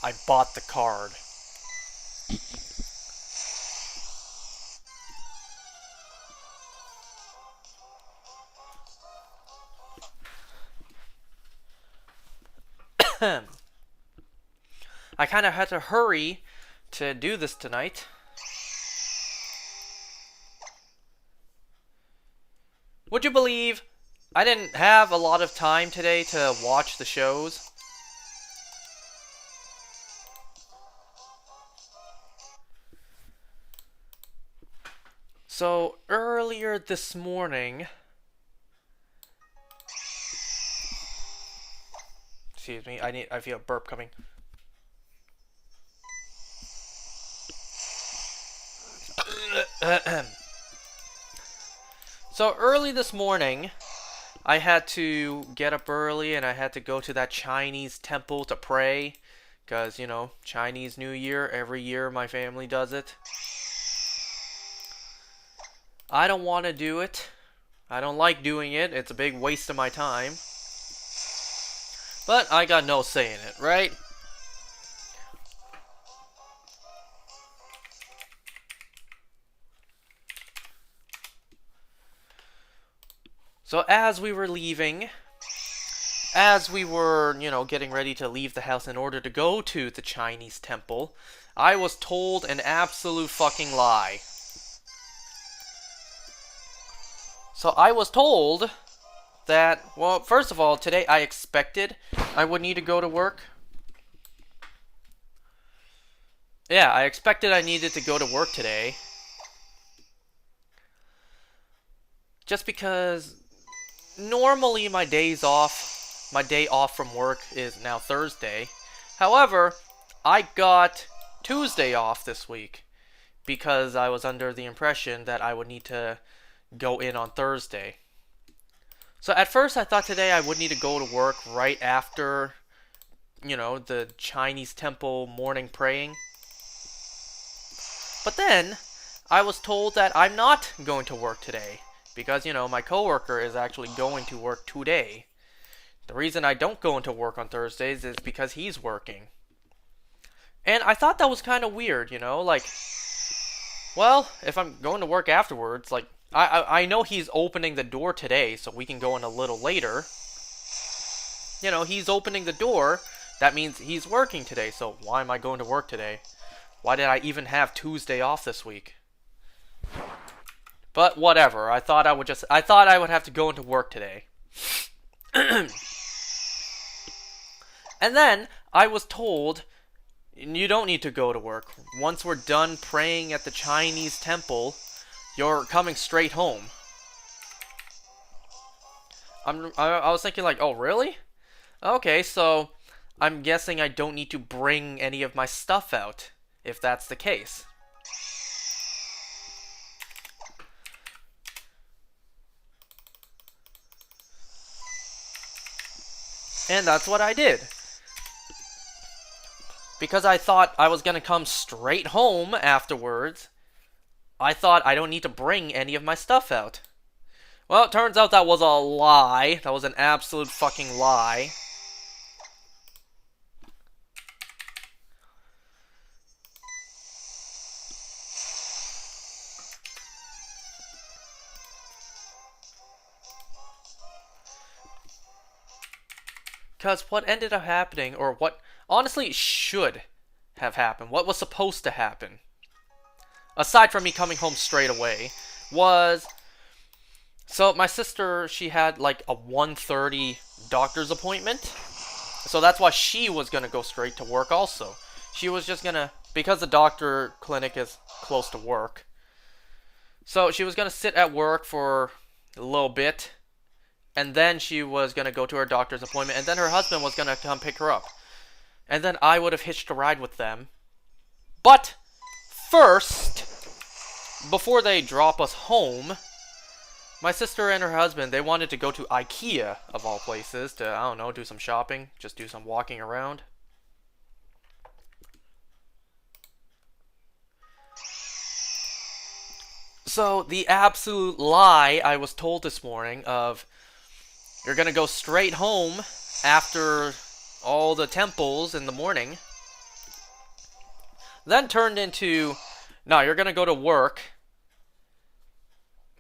I bought the card. I kind of had to hurry to do this tonight. Would you believe I didn't have a lot of time today to watch the shows? So, earlier this morning... Excuse me, I feel a burp coming. So, early this morning, I had to get up early and I had to go to that Chinese temple to pray. Because, you know, Chinese New Year, every year my family does it. I don't want to do it. I don't like doing it. It's a big waste of my time. But I got no say in it, right? So as we were leaving, as we were, you know, getting ready to leave the house in order to go to the Chinese temple, I was told an absolute fucking lie. So I was told that, well, first of all, today I expected I would need to go to work. Yeah, I expected I needed to go to work today. Just because normally my day off from work is now Thursday. However, I got Tuesday off this week because I was under the impression that I would need to go in on Thursday. So at first I thought today I would need to go to work right after, you know, the Chinese temple morning praying. But then I was told that I'm not going to work today because, you know, my coworker is actually going to work today. The reason I don't go into work on Thursdays is because he's working. And I thought that was kind of weird, you know, like, well, if I'm going to work afterwards, like, I know he's opening the door today, so we can go in a little later. You know, he's opening the door. That means he's working today, so why am I going to work today? Why did I even have Tuesday off this week? But whatever. I thought I would have to go into work today. And then I was told, you don't need to go to work. Once we're done praying at the Chinese temple, you're coming straight home. I was thinking like, oh really? Okay, so I'm guessing I don't need to bring any of my stuff out, if that's the case. And that's what I did. Because I thought I was gonna come straight home afterwards, I thought I don't need to bring any of my stuff out. Well, it turns out that was a lie. That was an absolute fucking lie. Because what ended up happening, or what honestly should have happened, what was supposed to happen, aside from me coming home straight away, was... So my sister, she had like a 1:30 doctor's appointment. So that's why she was going to go straight to work also. She was just going to... Because the doctor clinic is close to work. So she was going to sit at work for a little bit. And then she was going to go to her doctor's appointment. And then her husband was going to come pick her up. And then I would have hitched a ride with them. But first, before they drop us home, my sister and her husband, they wanted to go to IKEA, of all places, to, I don't know, do some shopping, just do some walking around. So, the absolute lie I was told this morning of, you're gonna go straight home after all the temples in the morning. then turned into, no, you're gonna go to work,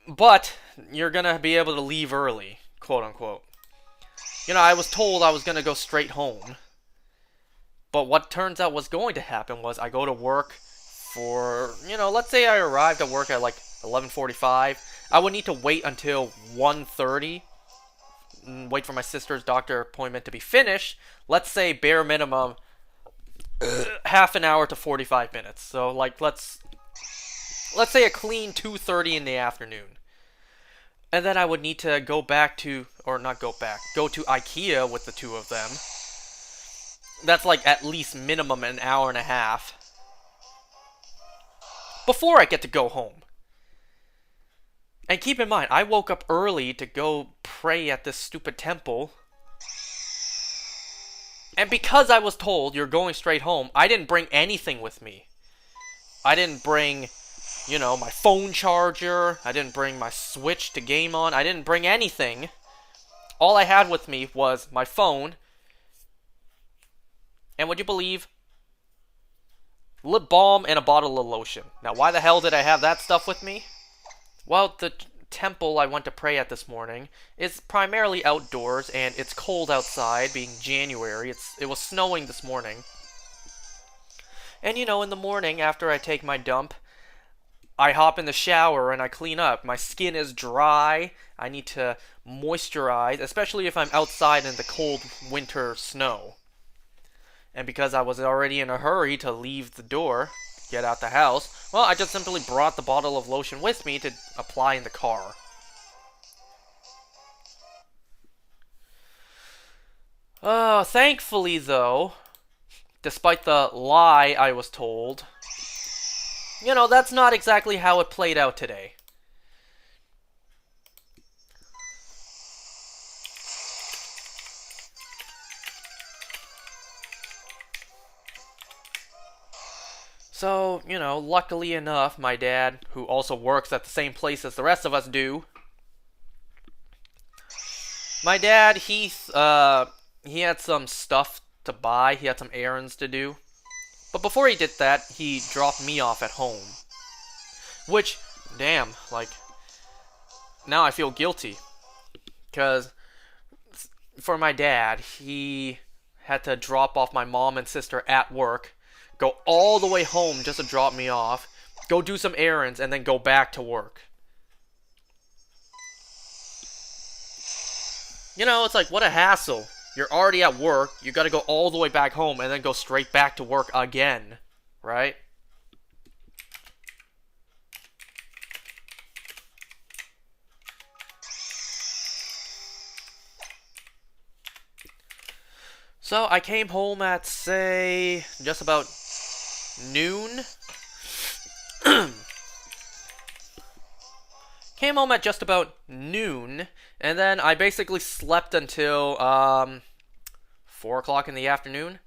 but you're gonna be able to leave early, quote unquote. You know, I was told I was gonna go straight home, but what turns out was going to happen was I go to work for, you know, let's say I arrived at work at like 11:45. I would need to wait until 1:30, wait for my sister's doctor appointment to be finished. Let's say bare minimum half an hour to 45 minutes. So like let's say a clean 2:30 in the afternoon. And then I would need to go back to, or not go back, go to IKEA with the two of them. That's like at least minimum an hour and a half before I get to go home. And keep in mind, I woke up early to go pray at this stupid temple. And because I was told you're going straight home, I didn't bring anything with me. I didn't bring, you know, my phone charger. I didn't bring my Switch to game on. I didn't bring anything. All I had with me was my phone. And would you believe? Lip balm and a bottle of lotion. Now, why the hell did I have that stuff with me? Well, the temple I went to pray at this morning is primarily outdoors, and it's cold outside, being January. It was snowing this morning. And you know, in the morning, after I take my dump, I hop in the shower and I clean up. My skin is dry. I need to moisturize, especially if I'm outside in the cold winter snow. And because I was already in a hurry to leave the door, get out the house, well, I just simply brought the bottle of lotion with me to apply in the car. Thankfully though, despite the lie I was told, you know, that's not exactly how it played out today. So, you know, luckily enough, my dad, who also works at the same place as the rest of us do, my dad, he had some stuff to buy, he had some errands to do. But before he did that, he dropped me off at home. Which, damn, like, now I feel guilty. Because for my dad, he had to drop off my mom and sister at work, go all the way home just to drop me off, go do some errands, and then go back to work. You know, it's like, what a hassle. You're already at work, you gotta go all the way back home, and then go straight back to work again. Right? So, I came home at, say, just about noon. Came home at just about noon, and then I basically slept until 4 o'clock in the afternoon.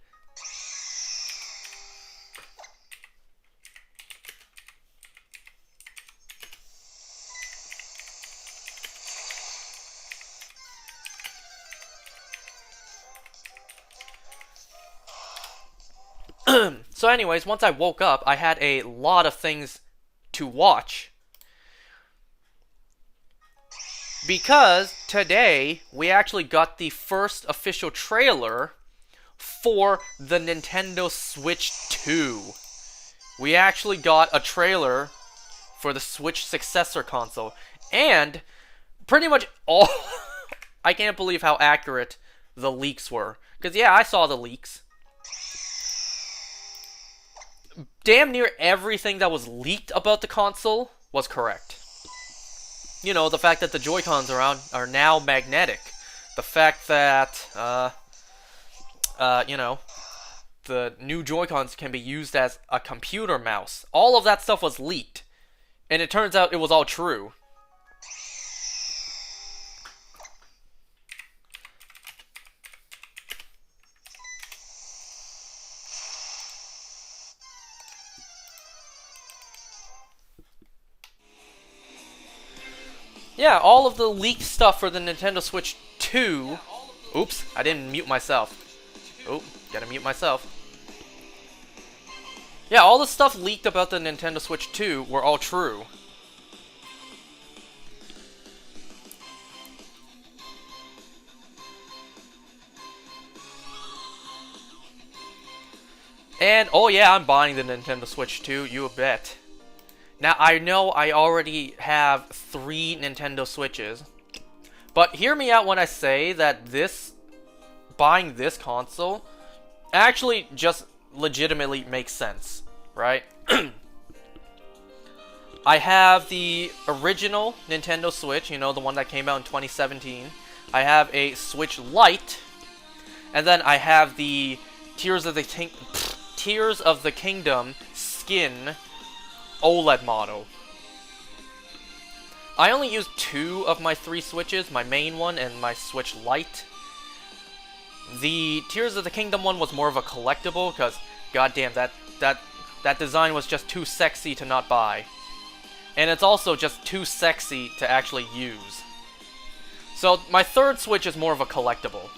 So anyways, once I woke up, I had a lot of things to watch. Because today, we actually got the first official trailer for the Nintendo Switch 2. We actually got a trailer for the Switch successor console. And pretty much all... I can't believe how accurate the leaks were. Because yeah, I saw the leaks. Damn near everything that was leaked about the console was correct. You know, the fact that the Joy-Cons are now magnetic. The fact that, you know, the new Joy-Cons can be used as a computer mouse. All of that stuff was leaked. And it turns out it was all true. Yeah, all of the leaked stuff for the Nintendo Switch 2... Oops, I didn't mute myself. Oh, gotta mute myself. Yeah, all the stuff leaked about the Nintendo Switch 2 were all true. And, oh yeah, I'm buying the Nintendo Switch 2, you bet. Now, I know I already have 3 Nintendo Switches, but hear me out when I say that buying this console actually just legitimately makes sense, right? I have the original Nintendo Switch, you know, the one that came out in 2017. I have a Switch Lite, and then I have the Tears of the Kingdom skin OLED model. I only used 2 of my 3 Switches, my main one and my Switch Lite. The Tears of the Kingdom one was more of a collectible, because goddamn, that design was just too sexy to not buy. And it's also just too sexy to actually use. So my third Switch is more of a collectible.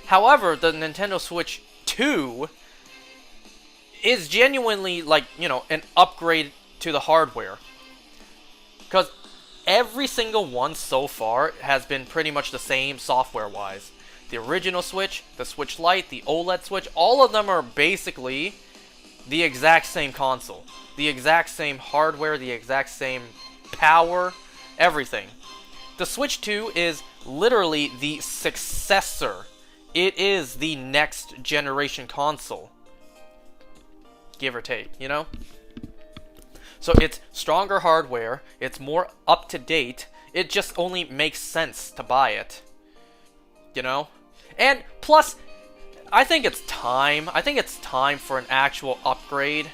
However, the Nintendo Switch 2 is genuinely, like, you know, an upgrade to the hardware. Because every single one so far has been pretty much the same software-wise. The original Switch, the Switch Lite, the OLED Switch, all of them are basically the exact same console. The exact same hardware, the exact same power, everything. The Switch 2 is literally the successor. It is the next generation console. Give or take, you know? So it's stronger hardware, it's more up to date, it just only makes sense to buy it. You know? And plus, I think it's time. I think it's time for an actual upgrade.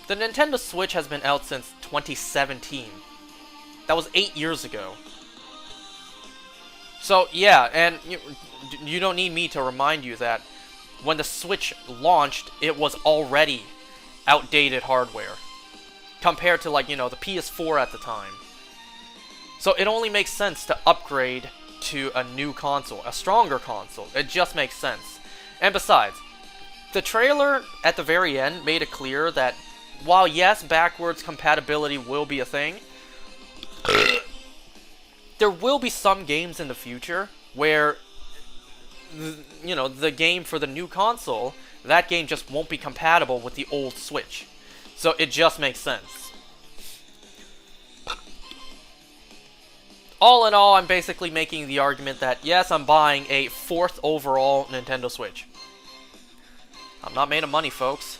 The Nintendo Switch has been out since 2017. That was 8 years ago. So yeah, and you don't need me to remind you that when the Switch launched, it was already outdated hardware. Compared to, like, you know, the PS4 at the time. So it only makes sense to upgrade to a new console, a stronger console. It just makes sense. And besides, the trailer at the very end made it clear that while yes, backwards compatibility will be a thing, there will be some games in the future where, you know, the game for the new console, that game just won't be compatible with the old Switch. So it just makes sense. All in all, I'm basically making the argument that, yes, I'm buying a 4th overall Nintendo Switch. I'm not made of money, folks.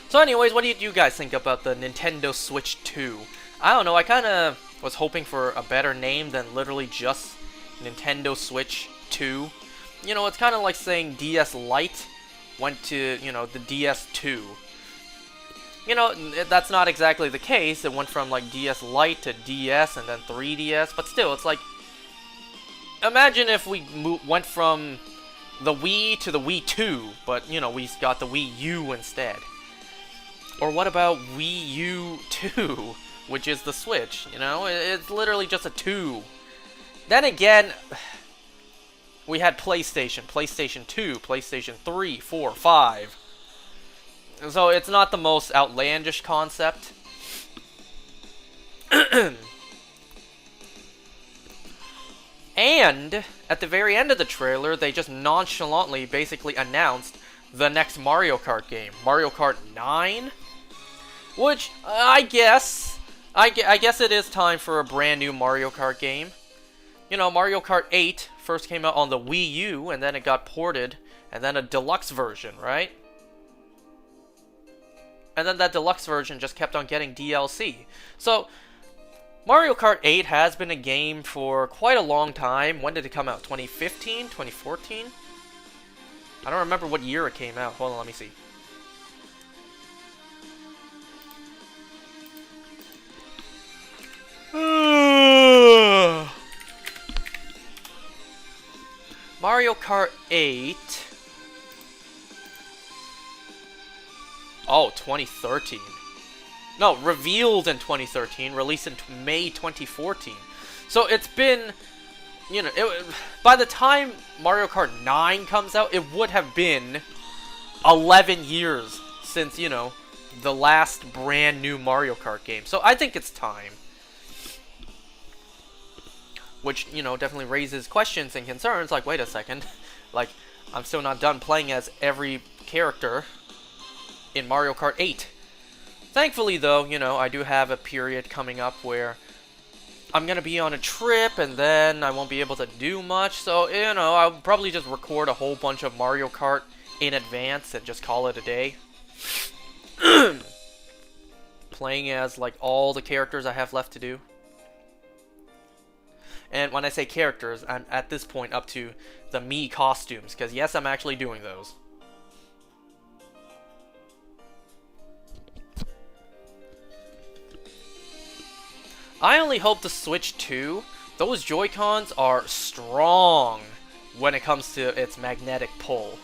So anyways, what do you guys think about the Nintendo Switch 2? I don't know, I kind of was hoping for a better name than literally just Nintendo Switch 2. You know, it's kind of like saying DS Lite went to, you know, the DS2. You know, that's not exactly the case. It went from, like, DS Lite to DS and then 3DS, but still, it's like, imagine if we went from the Wii to the Wii 2, but, you know, we got the Wii U instead. Or what about Wii U 2, which is the Switch, you know? It's literally just a 2. Then again, we had PlayStation, PlayStation 2, PlayStation 3, 4, 5. So it's not the most outlandish concept. And at the very end of the trailer, they just nonchalantly basically announced the next Mario Kart game, Mario Kart 9, which I guess it is time for a brand new Mario Kart game. You know, Mario Kart 8 first came out on the Wii U, and then it got ported, and then a deluxe version, right? And then that deluxe version just kept on getting DLC. So Mario Kart 8 has been a game for quite a long time. When did it come out? 2015? 2014? I don't remember what year it came out. Hold on, let me see. Mario Kart 8. Oh, 2013. No, revealed in 2013, released in May 2014. So it's been, you know, by the time Mario Kart 9 comes out, it would have been 11 years since, you know, the last brand new Mario Kart game. So I think it's time. Which, you know, definitely raises questions and concerns, like, wait a second, like, I'm still not done playing as every character in Mario Kart 8. Thankfully, though, you know, I do have a period coming up where I'm gonna be on a trip, and then I won't be able to do much, so, you know, I'll probably just record a whole bunch of Mario Kart in advance and just call it a day. Playing as, like, all the characters I have left to do. And when I say characters, I'm at this point up to the Mii costumes, because yes, I'm actually doing those. I only hope the Switch 2, those Joy-Cons are strong when it comes to its magnetic pull.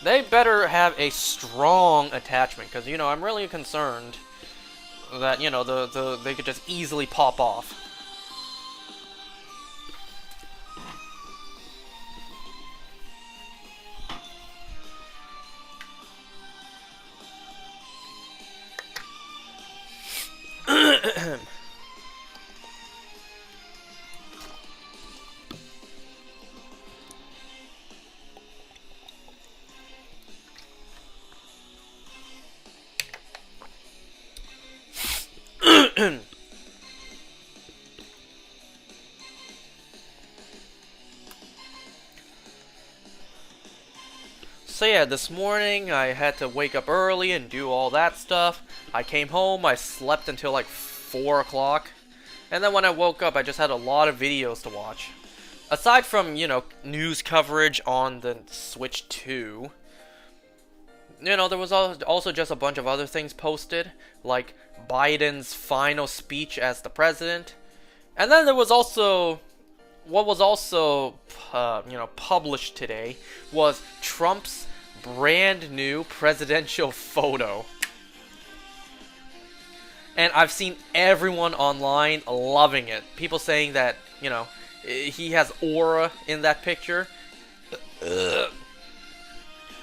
They better have a strong attachment, because, you know, I'm really concerned that, you know, they could just easily pop off. So yeah, this morning I had to wake up early and do all that stuff. I came home, I slept until like 4 o'clock. And then when I woke up, I just had a lot of videos to watch. Aside from, you know, news coverage on the Switch 2, you know, there was also just a bunch of other things posted, like Biden's final speech as the president. And then there was also, what was also, you know, published today was Trump's brand new presidential photo. And I've seen everyone online loving it. People saying that, you know, he has aura in that picture.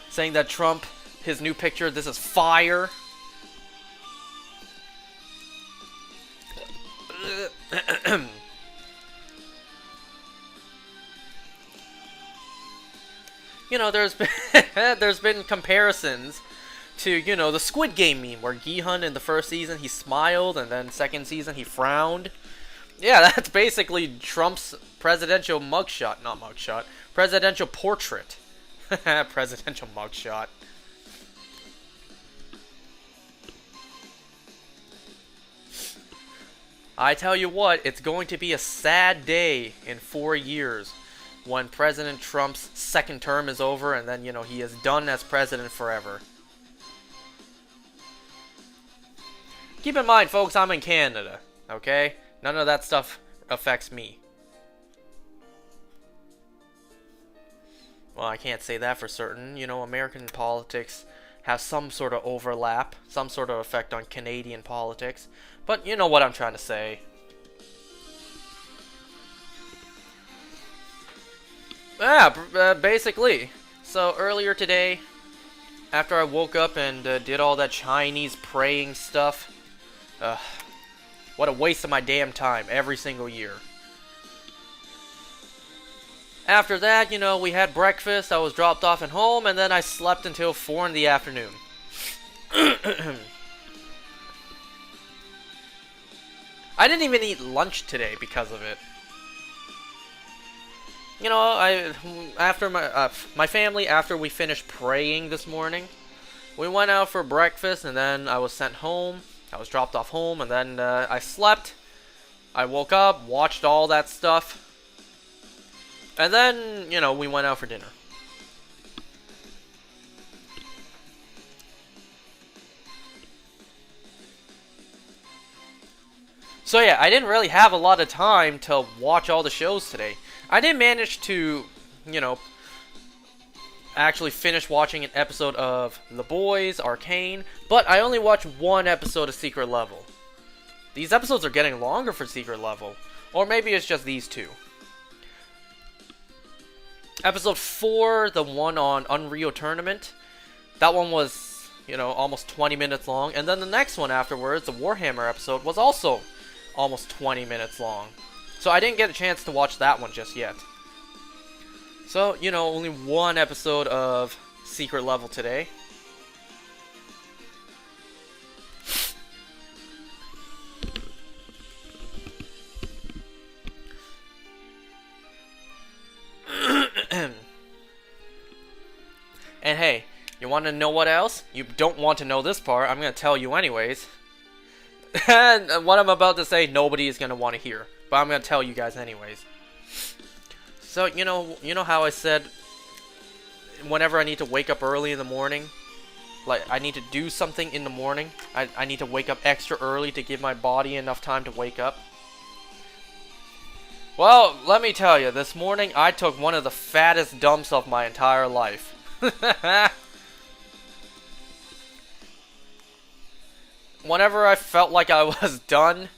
Saying that Trump, his new picture, this is fire. You know, there's been comparisons to, you know, the Squid Game meme where Gi-hun in the first season he smiled and then second season he frowned. Yeah, that's basically Trump's presidential mugshot, not mugshot, presidential portrait. Presidential mugshot. I tell you what, it's going to be a sad day in 4 years when President Trump's second term is over and then, you know, he is done as president forever. Keep in mind, folks, I'm in Canada, okay? None of that stuff affects me. Well, I can't say that for certain. You know, American politics have some sort of overlap, some sort of effect on Canadian politics. But you know what I'm trying to say. Yeah, basically. So earlier today, after I woke up and did all that Chinese praying stuff, what a waste of my damn time every single year. After that, you know, we had breakfast, I was dropped off at home, and then I slept until 4 in the afternoon. I didn't even eat lunch today because of it. You know, after my family, after we finished praying this morning, we went out for breakfast, and then I was sent home. I was dropped off home, and then I slept. I woke up, watched all that stuff. And then, you know, we went out for dinner. So yeah, I didn't really have a lot of time to watch all the shows today. I did manage to, you know, actually finish watching an episode of The Boys, Arcane, but I only watched one episode of Secret Level. These episodes are getting longer for Secret Level, or maybe it's just these two. Episode 4, the one on Unreal Tournament, that one was, you know, almost 20 minutes long, and then the next one afterwards, the Warhammer episode, was also almost 20 minutes long. So I didn't get a chance to watch that one just yet. So, you know, only one episode of Secret Level today. And hey, you want to know what else? You don't want to know this part, I'm going to tell you anyways. And what I'm about to say, nobody is going to want to hear. But I'm going to tell you guys anyways. So, you know how I said whenever I need to wake up early in the morning, like I need to do something in the morning, I need to wake up extra early to give my body enough time to wake up? Well, let me tell you, this morning I took one of the fattest dumps of my entire life. Whenever I felt like I was done,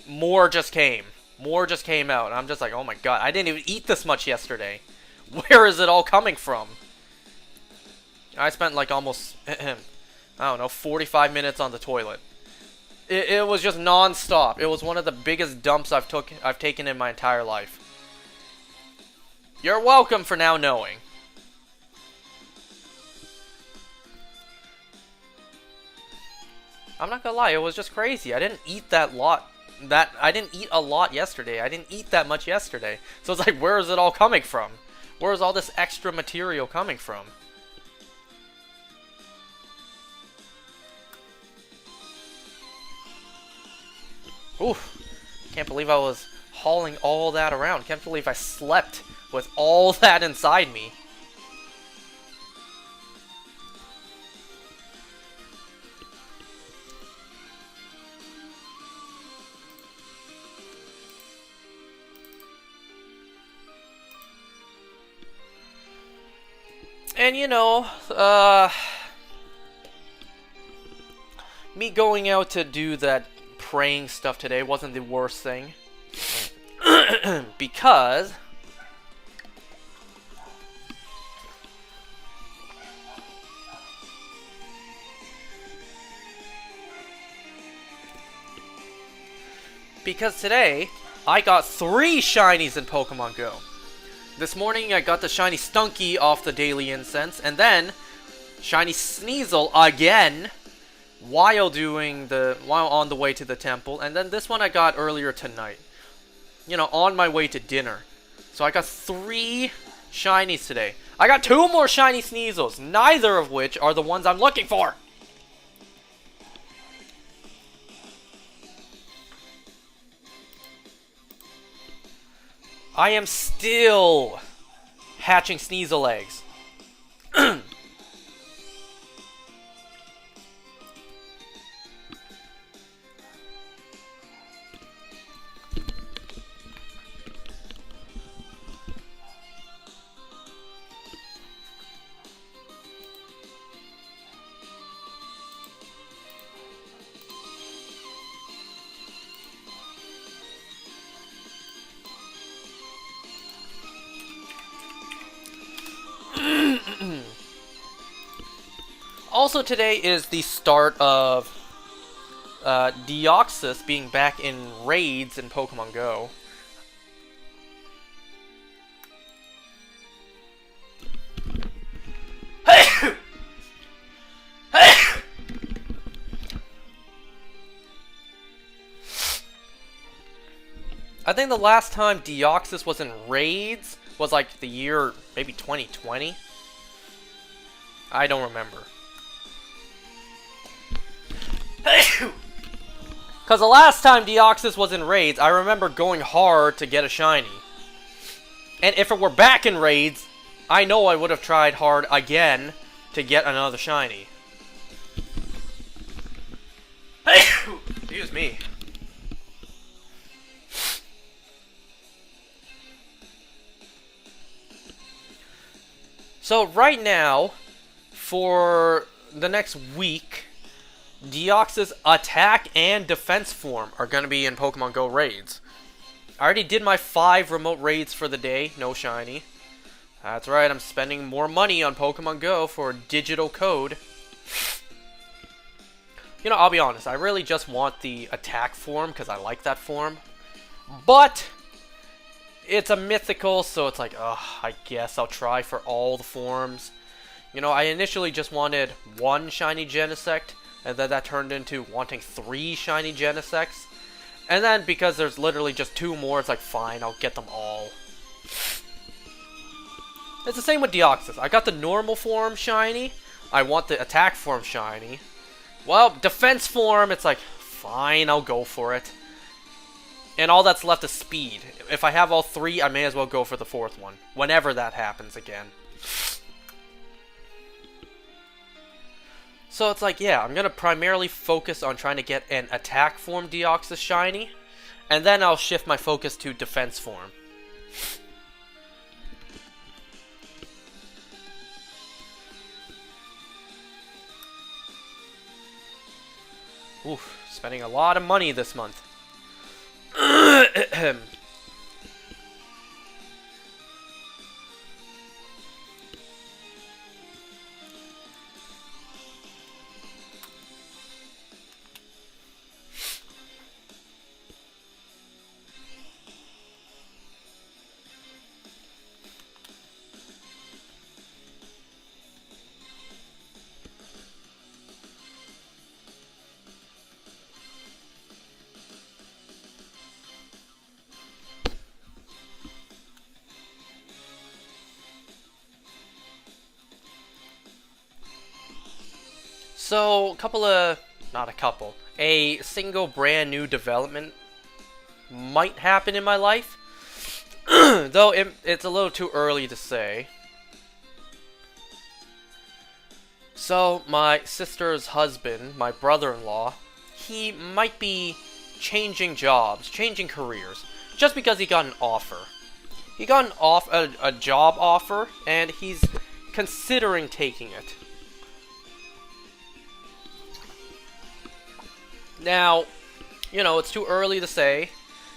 more just came. More just came out. And I'm just like, oh my god, I didn't even eat this much yesterday. Where is it all coming from? I spent like almost, I don't know, 45 minutes on the toilet. It was just non-stop. It was one of the biggest dumps I've taken in my entire life. You're welcome for now knowing. I'm not gonna lie, it was just crazy. I didn't eat I didn't eat a lot yesterday. I didn't eat that much yesterday. So it's like, where is it all coming from? Where is all this extra material coming from? Oof. Can't believe I was hauling all that around. Can't believe I slept with all that inside me. And you know, me going out to do that praying stuff today wasn't the worst thing. Because today I got 3 shinies in Pokemon Go. This morning I got the shiny Stunky off the daily incense, and then shiny Sneasel again while on the way to the temple, and then this one I got earlier tonight. You know, on my way to dinner. So I got 3 shinies today. I got 2 more shiny Sneasels, neither of which are the ones I'm looking for. I am still hatching Sneasel eggs. Also today is the start of Deoxys being back in raids in Pokemon Go. I think the last time Deoxys was in raids was like the year maybe 2020. I don't remember. Because the last time Deoxys was in raids, I remember going hard to get a shiny. And if it were back in raids, I know I would have tried hard again to get another shiny. Excuse me. So right now, for the next week, Deoxys attack and defense form are going to be in Pokemon Go raids. I already did my 5 remote raids for the day, no shiny. That's right, I'm spending more money on Pokemon Go for digital code. You know, I'll be honest, I really just want the attack form because I like that form. But it's a mythical, so it's like, I guess I'll try for all the forms. You know, I initially just wanted 1 shiny Genesect, and then that turned into wanting 3 shiny Genesects. And then, because there's literally just 2 more, it's like, fine, I'll get them all. It's the same with Deoxys. I got the normal form shiny. I want the attack form shiny. Well, defense form, it's like, fine, I'll go for it. And all that's left is speed. If I have all 3, I may as well go for the 4th one. Whenever that happens again. So it's like, yeah, I'm going to primarily focus on trying to get an attack form Deoxys shiny. And then I'll shift my focus to defense form. Oof, spending a lot of money this month. So, a single brand new development might happen in my life. Though it's a little too early to say. So, my sister's husband, my brother-in-law, he might be changing jobs, changing careers, just because he got an offer. He got a job offer, and he's considering taking it. Now, you know, it's too early to say.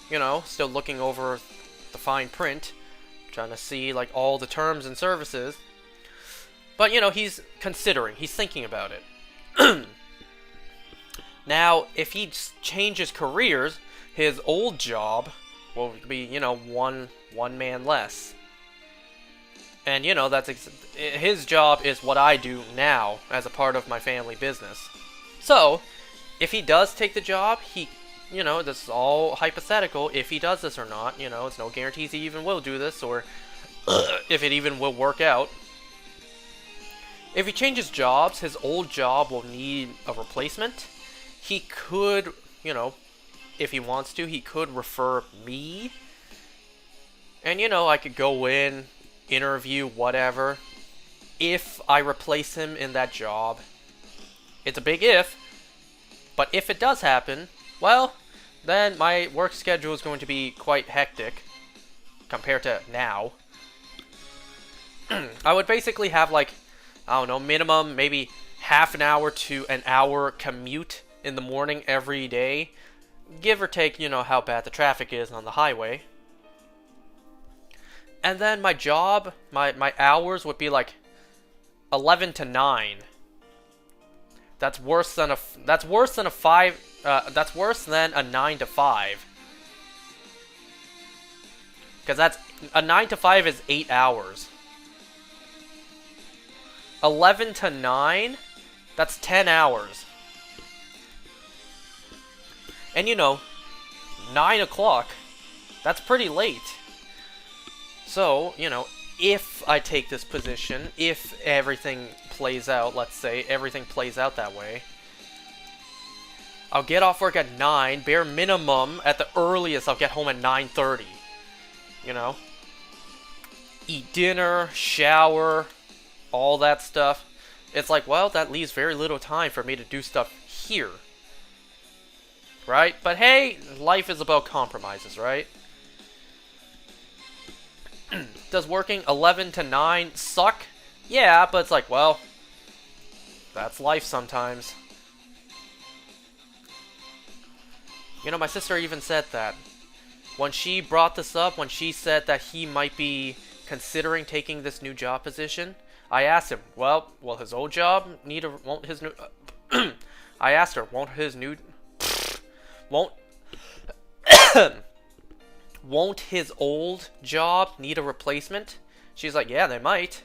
You know, still looking over the fine print, trying to see, like, all the terms and services. But, you know, he's considering, he's thinking about it. Now, if he changes careers, his old job will be, you know, one man less. And, you know, his job is what I do now as a part of my family business. So, if he does take the job, you know, this is all hypothetical. If he does this or not, you know, it's no guarantees he even will do this, or if it even will work out. If he changes jobs, his old job will need a replacement. He could, you know, if he wants to, he could refer me. And, you know, I could go in, interview, whatever. If I replace him in that job. It's a big if. But if it does happen, well, then my work schedule is going to be quite hectic compared to now. I would basically have, like, I don't know, minimum maybe half an hour to an hour commute in the morning every day. Give or take, you know, how bad the traffic is on the highway. And then my job, my hours would be like 11 to 9. That's worse than a 9 to 5. Because a 9 to 5 is 8 hours. 11 to 9, that's 10 hours. And you know, 9 o'clock, that's pretty late. So, you know, if I take this position, if everything plays out, let's say, everything plays out that way, I'll get off work at 9, bare minimum, at the earliest, I'll get home at 9:30. You know? Eat dinner, shower, all that stuff. It's like, well, that leaves very little time for me to do stuff here. Right? But hey, life is about compromises, right? Does working 11 to 9 suck? Yeah, but it's like, well, that's life sometimes. You know, my sister even said that. When she brought this up, when she said that he might be considering taking this new job position, I asked him, well, will his old job need a, won't his new, I asked her, won't, won't his old job need a replacement? She's like, yeah, they might.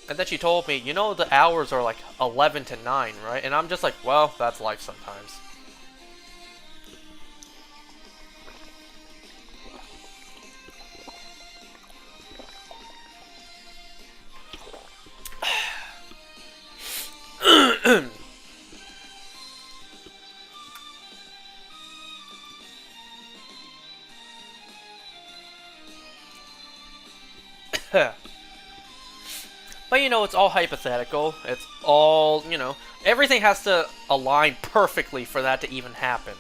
And then she told me, you know, the hours are like 11 to 9, right? And I'm just like, well, that's life sometimes. But you know, it's all hypothetical. It's all, you know, everything has to align perfectly for that to even happen.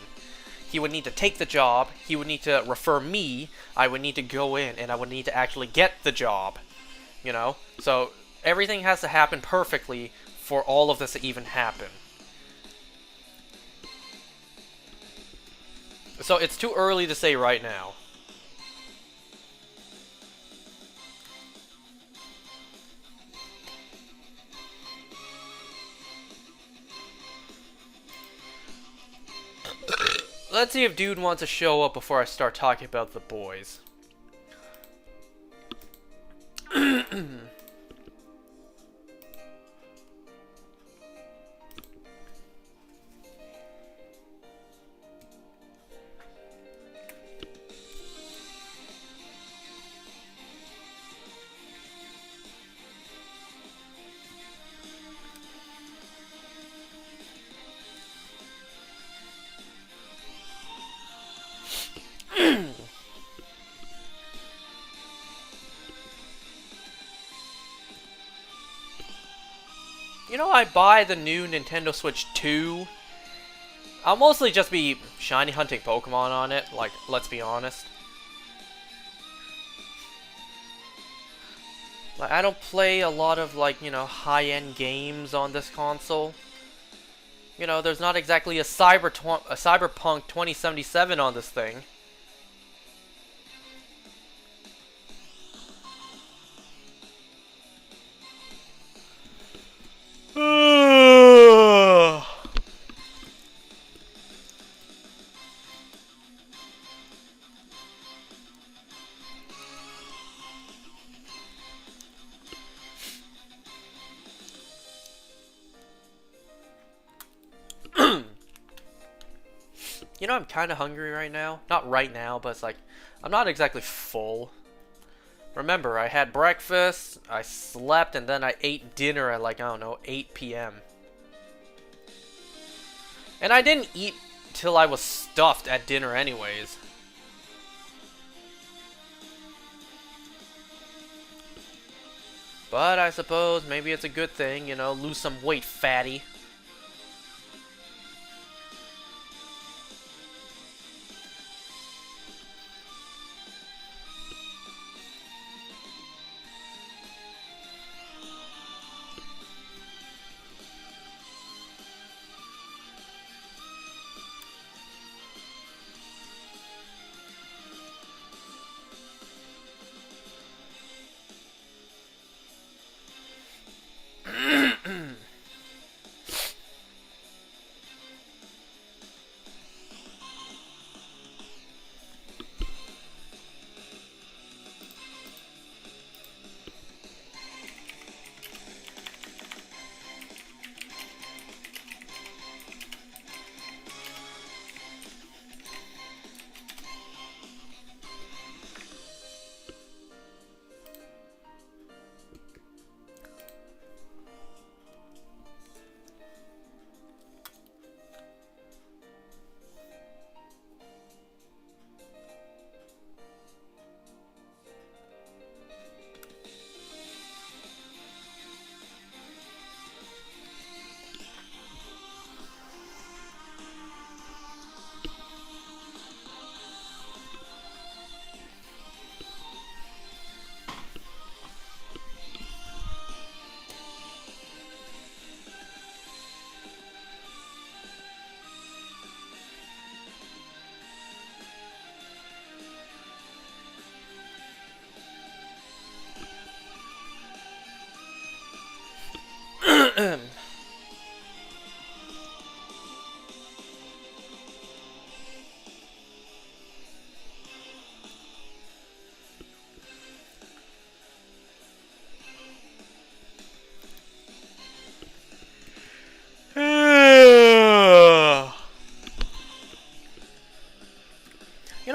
He would need to take the job, he would need to refer me, I would need to go in, and I would need to actually get the job. You know? So, everything has to happen perfectly for all of this to even happen. So, it's too early to say right now. Let's see if dude wants to show up before I start talking about the boys. You know, I buy the new Nintendo Switch 2. I'll mostly just be shiny hunting Pokemon on it, like, let's be honest. Like, I don't play a lot of, like, you know, high-end games on this console. You know, there's not exactly a Cyberpunk 2077 on this thing. You know, I'm kind of hungry right now. Not right now, but it's like, I'm not exactly full. Remember, I had breakfast, I slept, and then I ate dinner at like, I don't know, 8 p.m. And I didn't eat till I was stuffed at dinner anyways. But I suppose maybe it's a good thing, you know, lose some weight, fatty.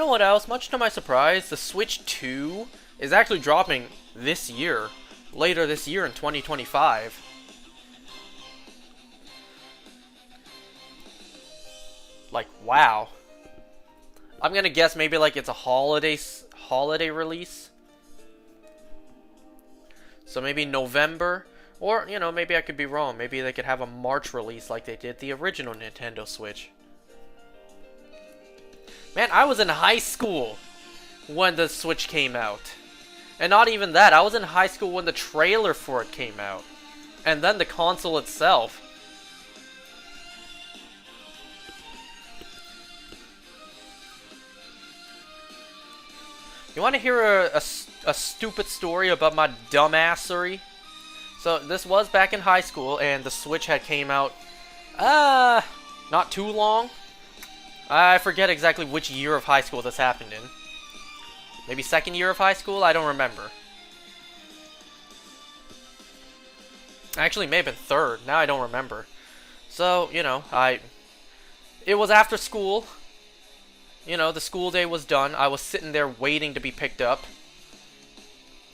know what else? Much to my surprise, the Switch 2 is actually dropping this year. Later this year in 2025. Like, wow. I'm gonna guess maybe like it's a holiday release. So maybe November, or you know, maybe I could be wrong. Maybe they could have a March release like they did the original Nintendo Switch. Man, I was in high school when the Switch came out. And not even that, I was in high school when the trailer for it came out. And then the console itself. You want to hear a stupid story about my dumbassery? So, this was back in high school, and the Switch had came out, not too long. I forget exactly which year of high school this happened in. Maybe second year of high school? I don't remember. Actually, it may have been third. Now I don't remember. So, you know, it was after school. You know, the school day was done. I was sitting there waiting to be picked up.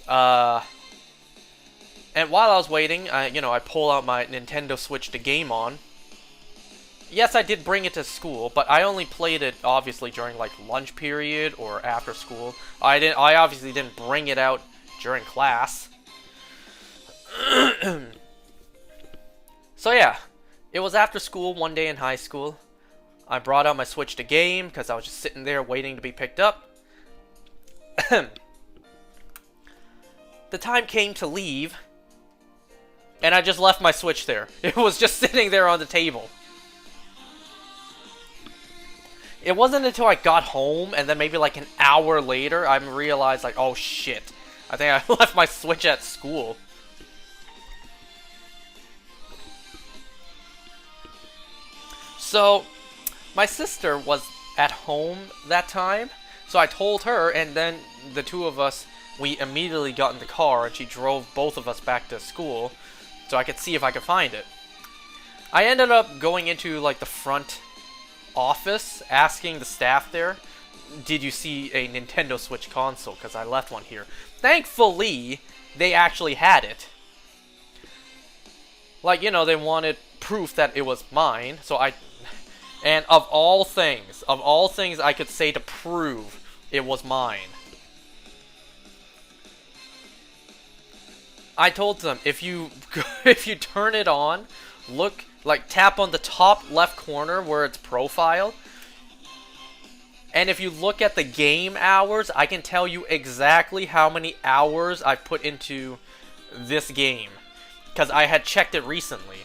And while I was waiting, I pull out my Nintendo Switch to game on. Yes, I did bring it to school, but I only played it, obviously, during, like, lunch period or after school. I obviously didn't bring it out during class. So, yeah. It was after school one day in high school. I brought out my Switch to game, because I was just sitting there waiting to be picked up. The time came to leave, and I just left my Switch there. It was just sitting there on the table. It wasn't until I got home, and then maybe like an hour later, I realized, like, oh shit. I think I left my Switch at school. So, my sister was at home that time, so I told her, and then the two of us, we immediately got in the car, and she drove both of us back to school, so I could see if I could find it. I ended up going into, like, the front office, asking the staff there, did you see a Nintendo Switch console, because I left one here. Thankfully, they actually had it. Like, you know, they wanted proof that it was mine, so and of all things I could say to prove it was mine, I told them, if you turn it on, look, like, tap on the top left corner where it's profile, and if you look at the game hours, I can tell you exactly how many hours I've put into this game, because I had checked it recently.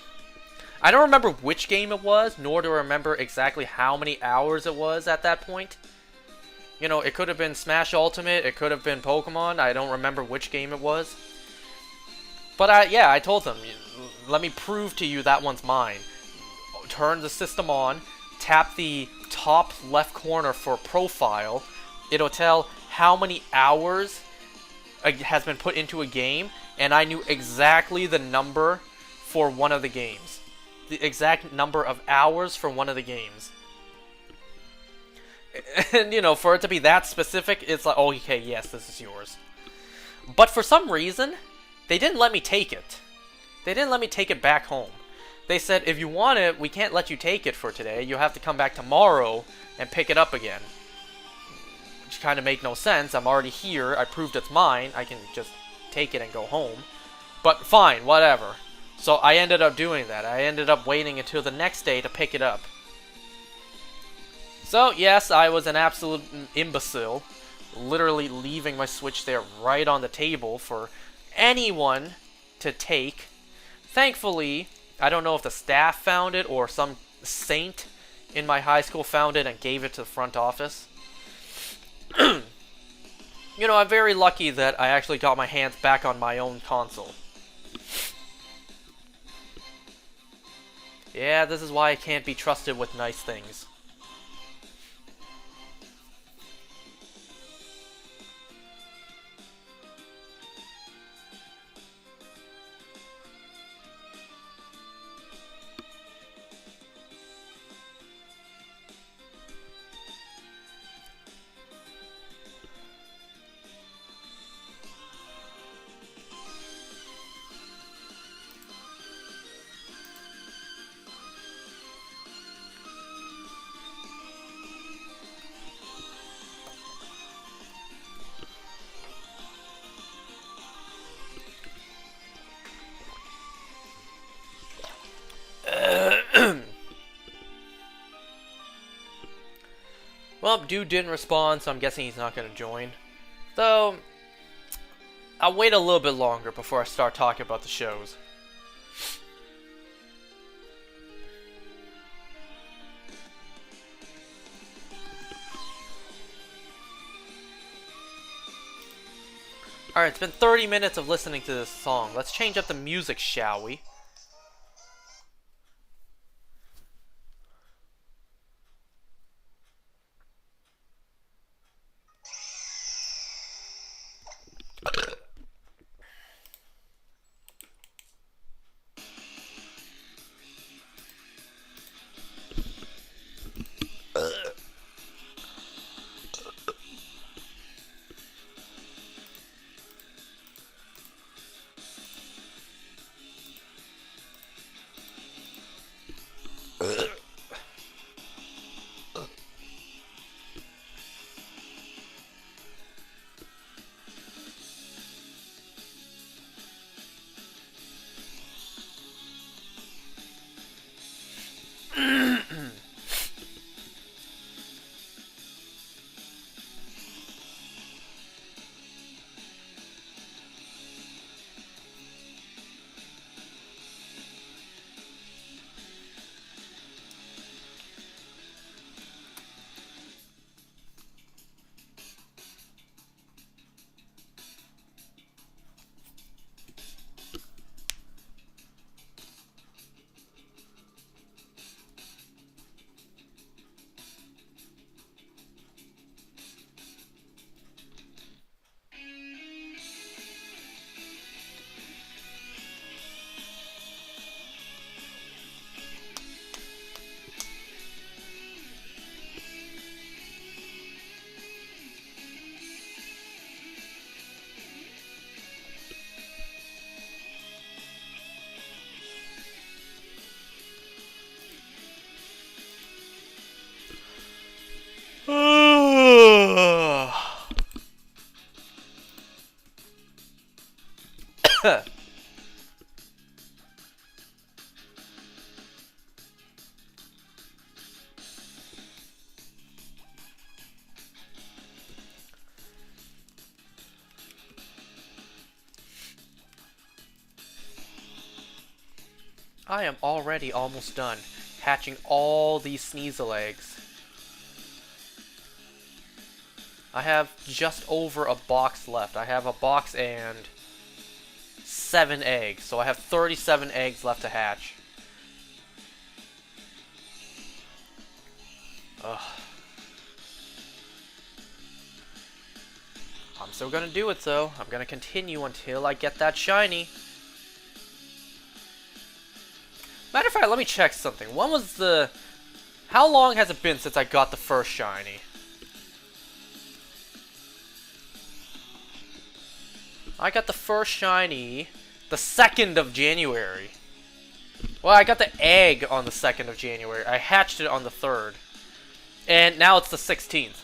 I don't remember which game it was, nor do I remember exactly how many hours it was at that point. You know, it could have been Smash Ultimate, it could have been Pokemon, I don't remember which game it was. But I told them, let me prove to you that one's mine. Turn the system on, tap the top left corner for profile, it'll tell how many hours has been put into a game, and I knew exactly the number for one of the games. The exact number of hours for one of the games. And, you know, for it to be that specific, it's like, oh, okay, yes, this is yours. But for some reason, they didn't let me take it. They didn't let me take it back home. They said, if you want it, we can't let you take it for today. You'll have to come back tomorrow and pick it up again. Which kind of made no sense. I'm already here. I proved it's mine. I can just take it and go home. But fine, whatever. So I ended up doing that. I ended up waiting until the next day to pick it up. So, yes, I was an absolute imbecile. Literally leaving my Switch there right on the table for anyone to take. Thankfully, I don't know if the staff found it or some saint in my high school found it and gave it to the front office. You know, I'm very lucky that I actually got my hands back on my own console. Yeah, this is why I can't be trusted with nice things. Well, dude didn't respond, so I'm guessing he's not going to join. Though, I'll wait a little bit longer before I start talking about the shows. Alright, it's been 30 minutes of listening to this song. Let's change up the music, shall we? I am already almost done hatching all these Sneasel eggs. I have just over a box left. I have a box and 7 eggs, so I have 37 eggs left to hatch. Ugh. I'm still gonna do it though. I'm gonna continue until I get that shiny. Matter of fact, let me check something. When was the... How long has it been since I got the first shiny? I got the first shiny the 2nd of January. Well, I got the egg on the 2nd of January. I hatched it on the 3rd. And now it's the 16th.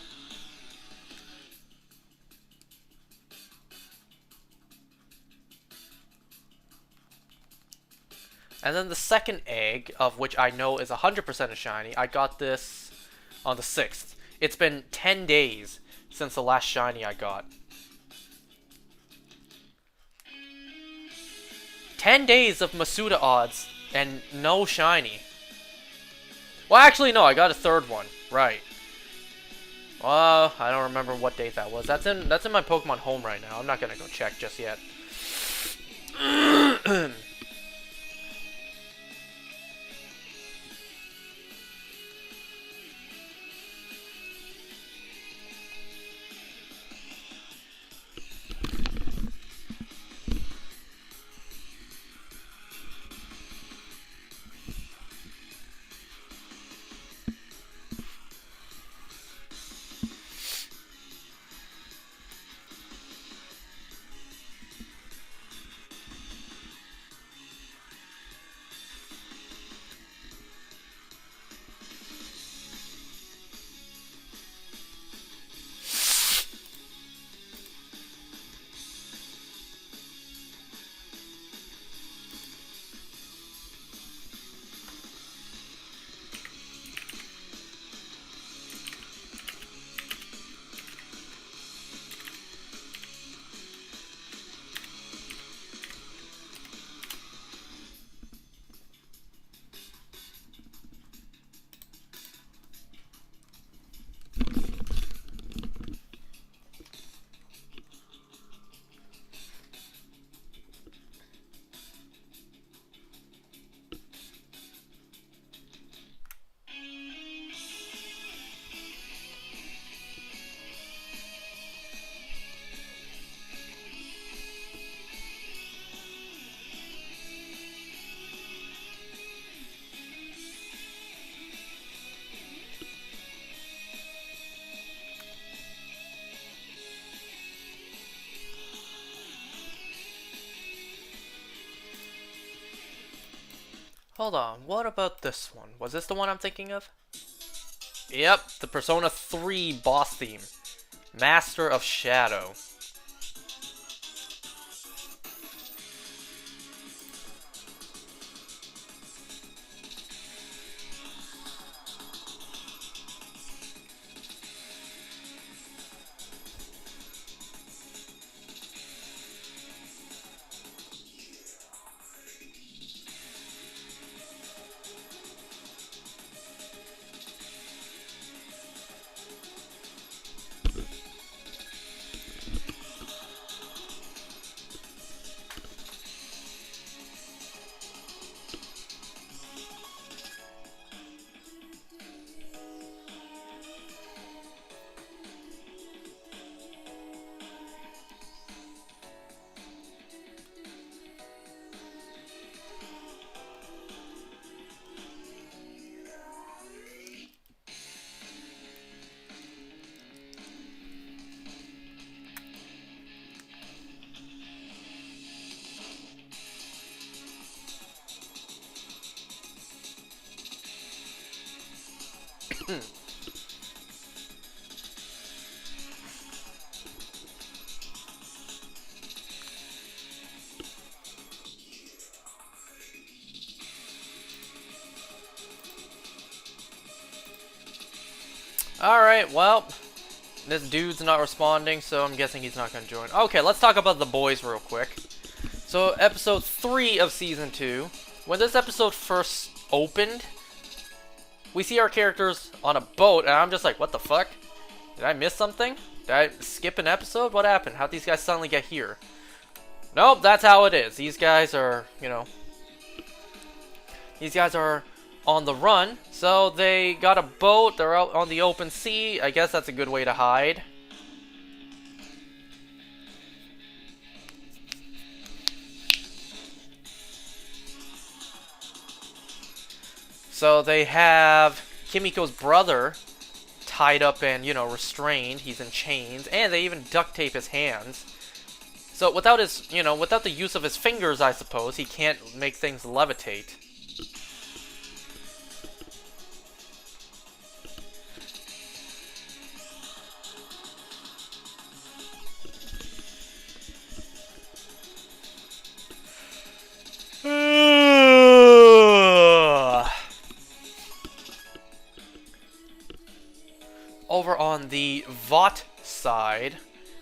And then the second egg, of which I know is 100% a shiny, I got this on the 6th. It's been 10 days since the last shiny I got. 10 days of Masuda odds and no shiny. Well, actually, no, I got a 3rd one. Right. Well, I don't remember what date that was. That's in my Pokemon home right now. I'm not gonna go check just yet. Hold on, what about this one? Was this the one I'm thinking of? Yep, the Persona 3 boss theme. Master of Shadow. Alright, well, this dude's not responding, so I'm guessing he's not going to join. Okay, let's talk about the boys real quick. So, episode 3 of Season 2. When this episode first opened, we see our characters on a boat, and I'm just like, what the fuck? Did I miss something? Did I skip an episode? What happened? How'd these guys suddenly get here? Nope, that's how it is. These guys are, you know... These guys are on the run, so they got a boat, they're out on the open sea. I guess that's a good way to hide. So they have Kimiko's brother tied up and, you know, restrained. He's in chains, and they even duct tape his hands. So without his, you know, without the use of his fingers, I suppose, he can't make things levitate. Over on the Vought side...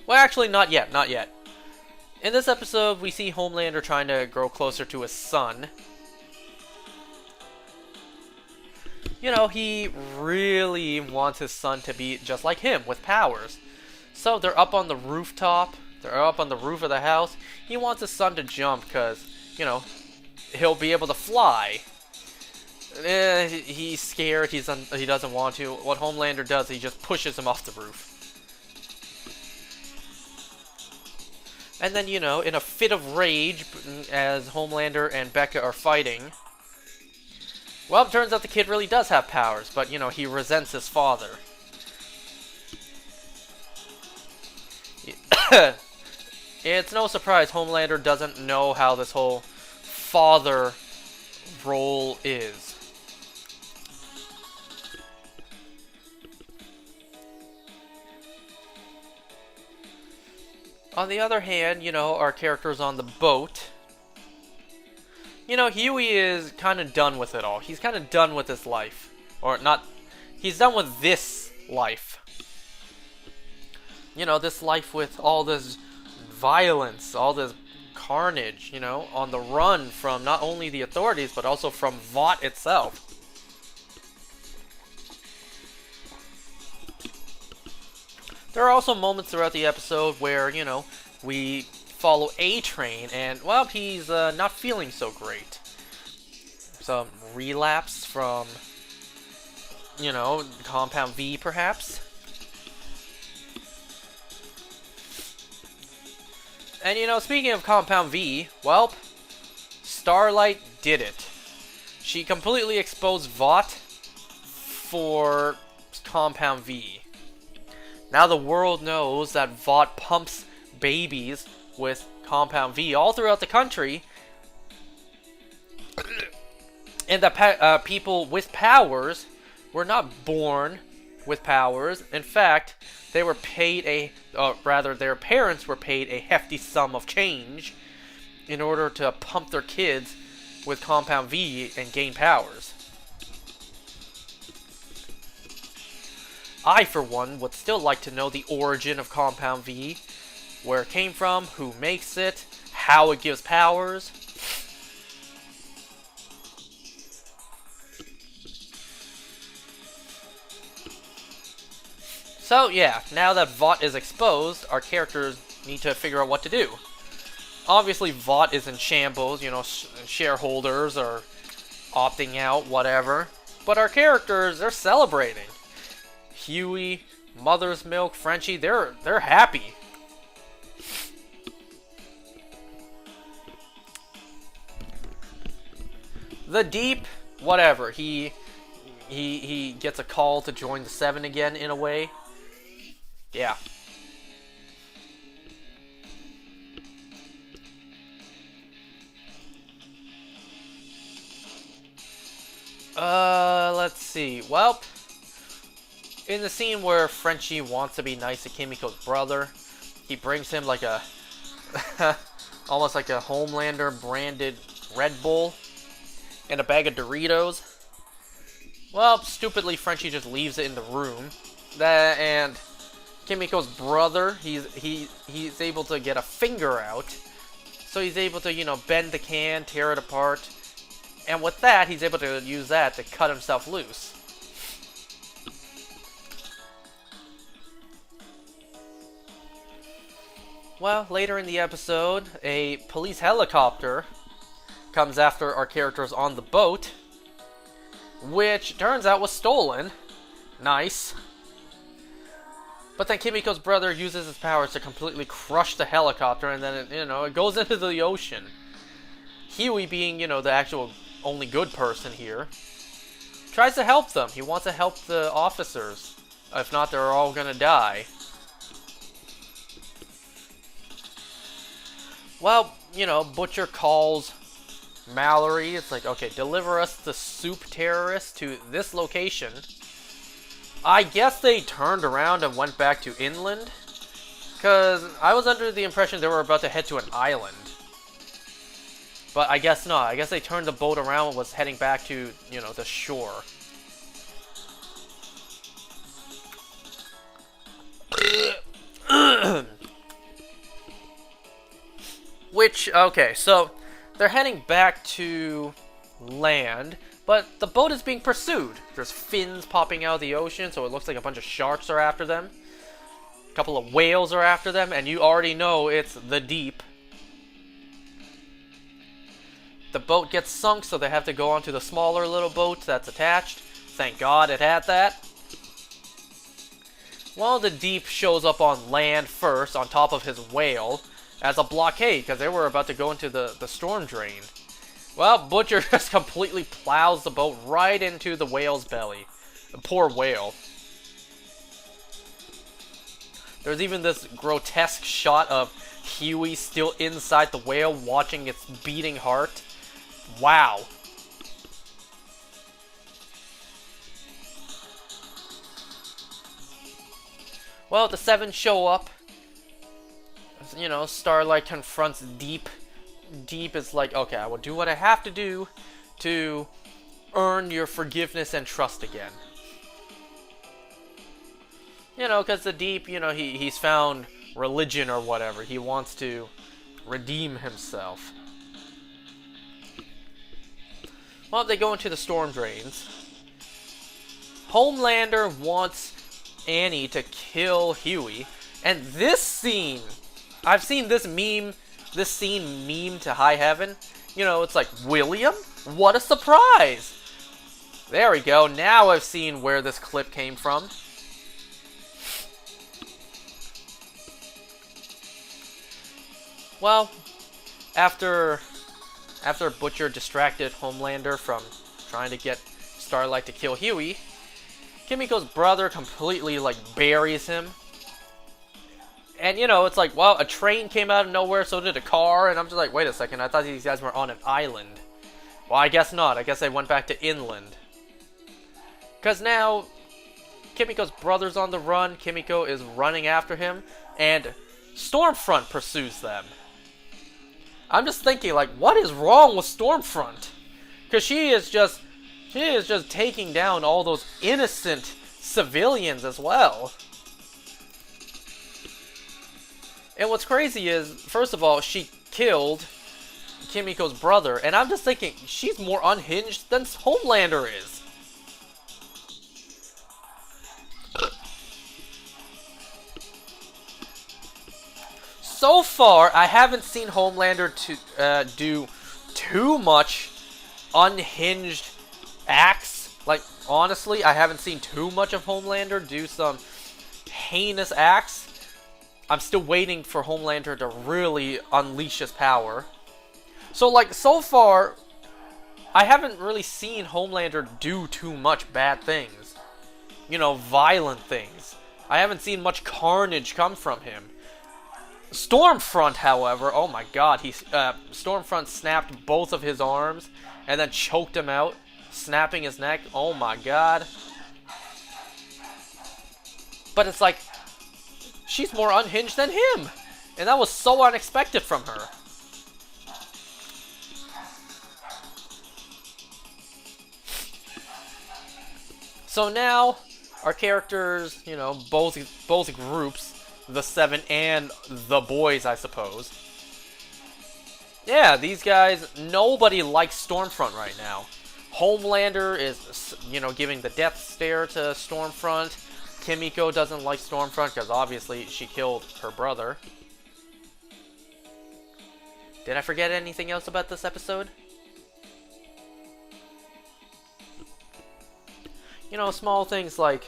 Well, actually, not yet, not yet. In this episode, we see Homelander trying to grow closer to his son. You know, he really wants his son to be just like him, with powers. So, they're up on the rooftop. They're up on the roof of the house. He wants his son to jump, because, you know, he'll be able to fly. He's scared, he doesn't want to. What Homelander does, he just pushes him off the roof. And then, you know, in a fit of rage, as Homelander and Becca are fighting, well, it turns out the kid really does have powers, but, you know, he resents his father. It's no surprise Homelander doesn't know how this whole father role is. On the other hand, you know, our characters on the boat. You know, Huey is kind of done with it all. He's kind of done with his life. Or not, he's done with this life. You know, this life with all this violence, all this carnage, you know, on the run from not only the authorities, but also from Vought itself. There are also moments throughout the episode where, you know, we follow A-Train, and, well, he's not feeling so great. Some relapse from, you know, Compound V, perhaps. And, you know, speaking of Compound V, well, Starlight did it. She completely exposed Vought for Compound V. Now the world knows that Vought pumps babies with Compound V all throughout the country. And that people with powers were not born with powers. In fact, they were paid rather, their parents were paid a hefty sum of change in order to pump their kids with Compound V and gain powers. I, for one, would still like to know the origin of Compound V, where it came from, who makes it, how it gives powers. So yeah, now that Vought is exposed, our characters need to figure out what to do. Obviously, Vought is in shambles, you know, shareholders are opting out, whatever. But our characters, they're celebrating. Huey, Mother's Milk, Frenchie, they're happy. The Deep, whatever, he gets a call to join the Seven again in a way. Yeah. Let's see. Well, in the scene where Frenchie wants to be nice to Kimiko's brother, he brings him like a almost like a Homelander branded Red Bull and a bag of Doritos. Well, stupidly, Frenchie just leaves it in the room. And Kimiko's brother, he's able to get a finger out. So he's able to, you know, bend the can, tear it apart. And with that, he's able to use that to cut himself loose. Well, later in the episode, a police helicopter comes after our characters on the boat, which turns out was stolen. Nice. But then Kimiko's brother uses his powers to completely crush the helicopter, and then it goes into the ocean. Huey, being, the actual only good person here, tries to help them. He wants to help the officers. If not, they're all gonna die. Well, Butcher calls Mallory. It's like, okay, deliver us the soup terrorists to this location. I guess they turned around and went back to inland, because I was under the impression they were about to head to an island. But I guess not. I guess they turned the boat around and was heading back to, the shore. Okay, so they're heading back to land, but the boat is being pursued. There's fins popping out of the ocean, so it looks like a bunch of sharks are after them. A couple of whales are after them, and you already know it's the Deep. The boat gets sunk, so they have to go onto the smaller little boat that's attached. Thank God it had that. Well, the Deep shows up on land first, on top of his whale, as a blockade, because they were about to go into the storm drain. Well, Butcher just completely plows the boat right into the whale's belly. The poor whale. There's even this grotesque shot of Huey still inside the whale watching its beating heart. Wow. Well, the Seven show up. Starlight confronts Deep. Deep is like, okay, I will do what I have to do to earn your forgiveness and trust again. Because the Deep, he's found religion or whatever. He wants to redeem himself. Well, they go into the storm drains. Homelander wants Annie to kill Huey. And this scene, I've seen this scene memed to high heaven. It's like, William? What a surprise! There we go. Now I've seen where this clip came from. Well, after Butcher distracted Homelander from trying to get Starlight to kill Huey, Kimiko's brother completely, buries him. And, it's like, well, a train came out of nowhere, so did a car, and I'm just like, wait a second, I thought these guys were on an island. Well, I guess not. I guess they went back to inland. Because now, Kimiko's brother's on the run. Kimiko is running after him. And Stormfront pursues them. I'm just thinking, like, what is wrong with Stormfront? Because she is just taking down all those innocent civilians as well. And what's crazy is, first of all, she killed Kimiko's brother, and I'm just thinking, she's more unhinged than Homelander is. So far, I haven't seen Homelander do too much unhinged acts. Like, honestly, I haven't seen too much of Homelander do some heinous acts. I'm still waiting for Homelander to really unleash his power. So, like, so far, I haven't really seen Homelander do too much bad things. You know, violent things. I haven't seen much carnage come from him. Stormfront, however, oh my god, Stormfront snapped both of his arms and then choked him out, snapping his neck. Oh my god. But it's like, she's more unhinged than him, and that was so unexpected from her. So now, our characters, you know, both groups, the Seven and the boys, I suppose. Yeah, these guys, nobody likes Stormfront right now. Homelander is, you know, giving the death stare to Stormfront. Kimiko doesn't like Stormfront because obviously she killed her brother. Did I forget anything else about this episode? You know, small things like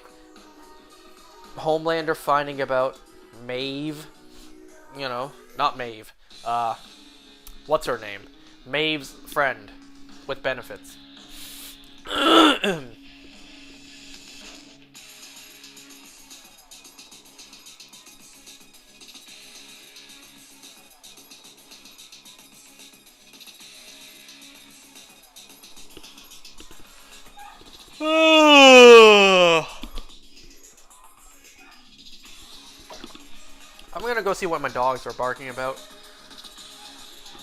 Homelander finding about Maeve. You know, not Maeve. What's her name? Maeve's friend with benefits. I'm gonna go see what my dogs are barking about.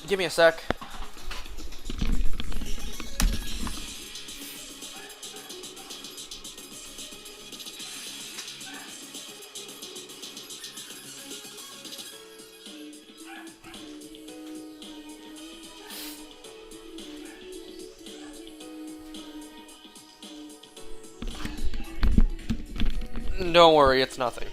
Give me a sec. Don't worry, it's nothing.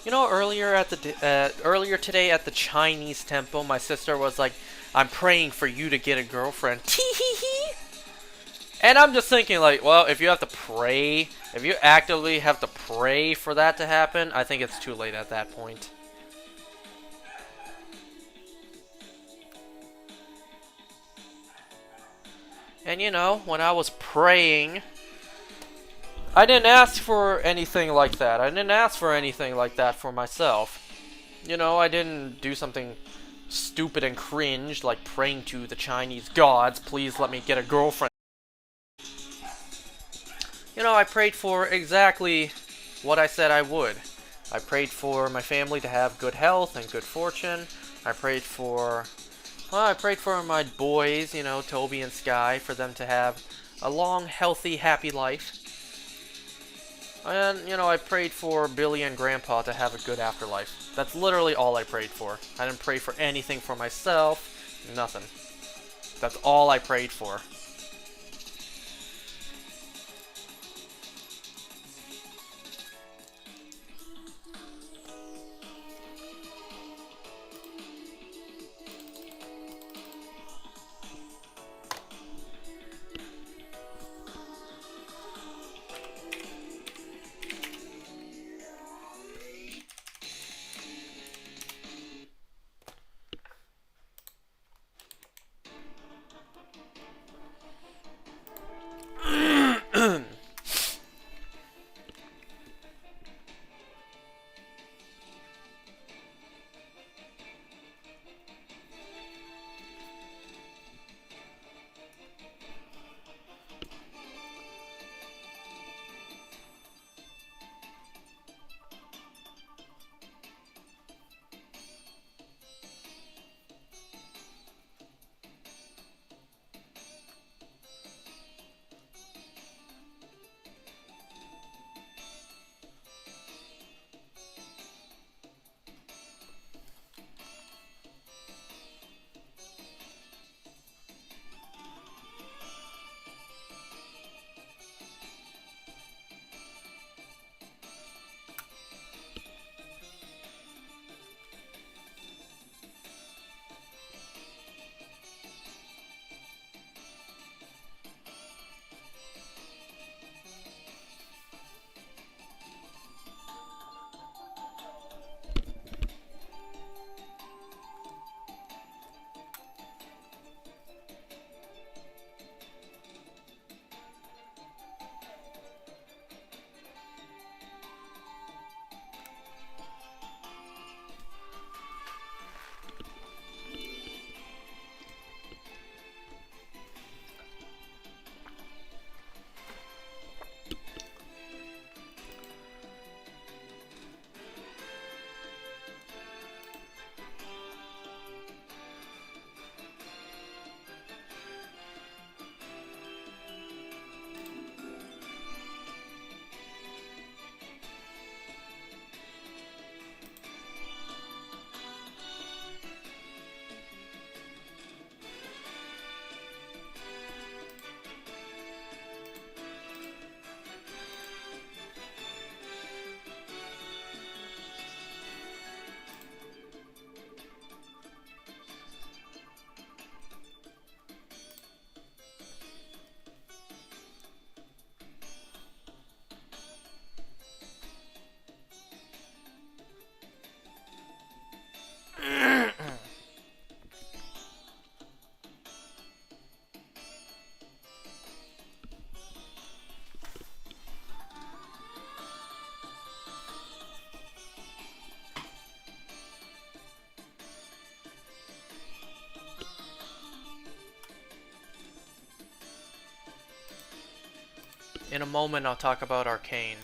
You know, earlier today at the Chinese temple, my sister was like, "I'm praying for you to get a girlfriend." Tee-hee-hee. And I'm just thinking, like, well, if you have to pray, if you actively have to pray for that to happen, I think it's too late at that point. And you know, when I was praying, I didn't ask for anything like that. I didn't ask for anything like that for myself. You know, I didn't do something stupid and cringe like praying to the Chinese gods, please let me get a girlfriend. You know, I prayed for exactly what I said I would. I prayed for my family to have good health and good fortune. I prayed for my boys, you know, Toby and Sky, for them to have a long, healthy, happy life. And, you know, I prayed for Billy and Grandpa to have a good afterlife. That's literally all I prayed for. I didn't pray for anything for myself. Nothing. That's all I prayed for. In a moment, I'll talk about Arcane.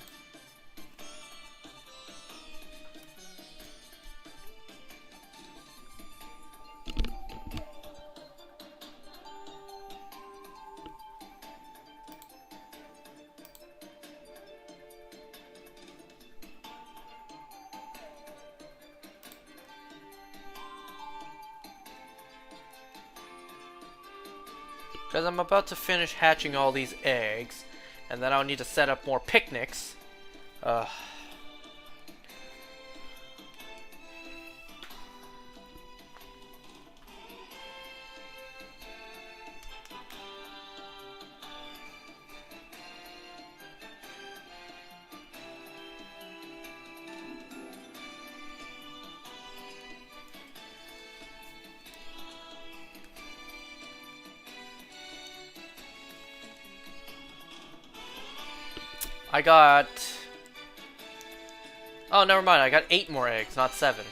Because I'm about to finish hatching all these eggs, and then I'll need to set up more picnics. I got... Oh, never mind. I got 8 more eggs, not 7.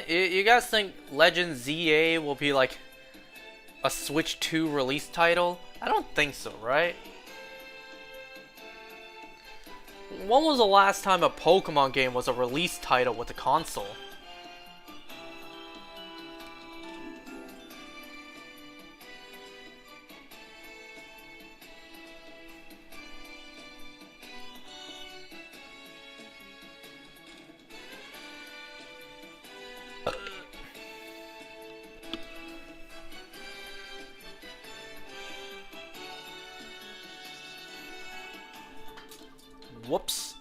You guys think Legend ZA will be like a Switch 2 release title? I don't think so, right? When was the last time a Pokemon game was a release title with a console? Whoops.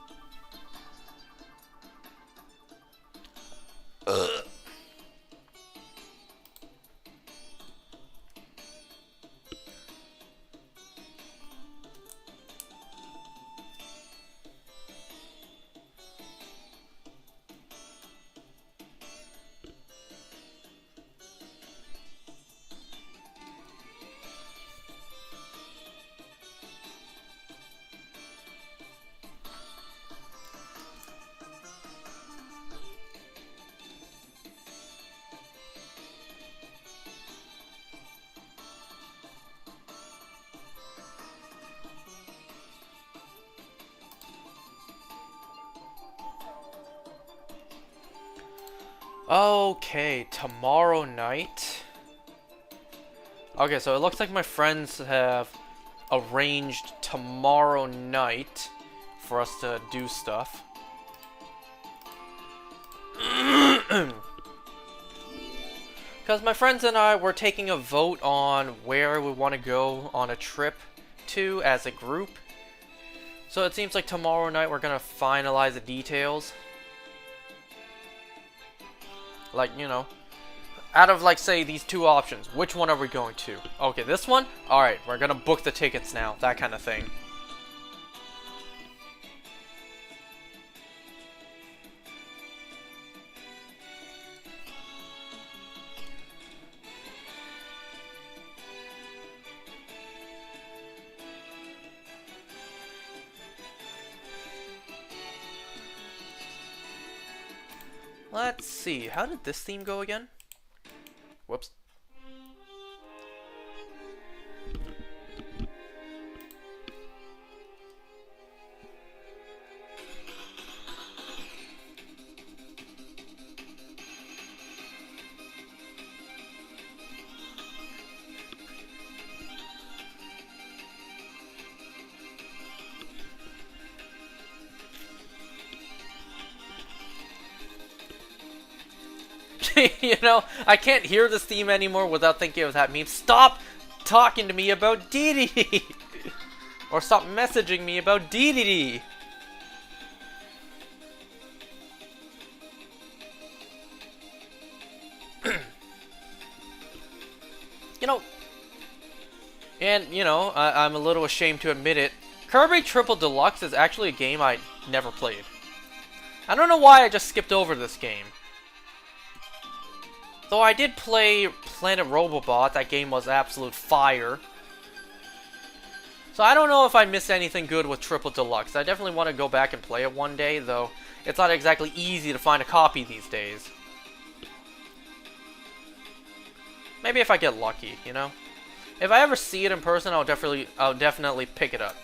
Okay, tomorrow night. Okay, so it looks like my friends have arranged tomorrow night for us to do stuff. Because my friends and I were taking a vote on where we want to go on a trip to as a group. So it seems like tomorrow night we're going to finalize the details. Like, you know, out of, like, say, these two options, which one are we going to? Okay, this one? Alright, we're gonna book the tickets now. That kind of thing. Let's see, how did this theme go again? Whoops. You know, I can't hear this theme anymore without thinking of that meme. Stop talking to me about DDD! Or stop messaging me about DDD! You know, and, you know, I'm a little ashamed to admit it, Kirby Triple Deluxe is actually a game I never played. I don't know why I just skipped over this game. Though I did play Planet Robobot, that game was absolute fire. So I don't know if I missed anything good with Triple Deluxe. I definitely want to go back and play it one day, though it's not exactly easy to find a copy these days. Maybe if I get lucky, you know? If I ever see it in person, I'll definitely pick it up.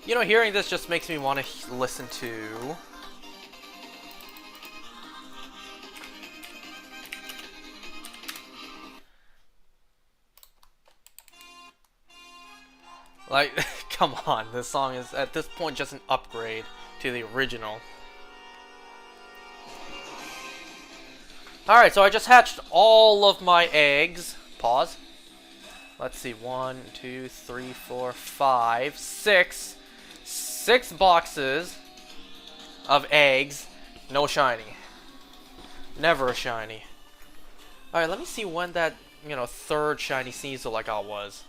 You know, hearing this just makes me want to listen to... Like, come on, this song is, at this point, just an upgrade to the original. Alright, so I just hatched all of my eggs. Pause. Let's see, 1, 2, 3, 4, 5, 6. 6 boxes of eggs. No shiny. Never a shiny. Alright, let me see when that, you know, third shiny Sneasel I got was.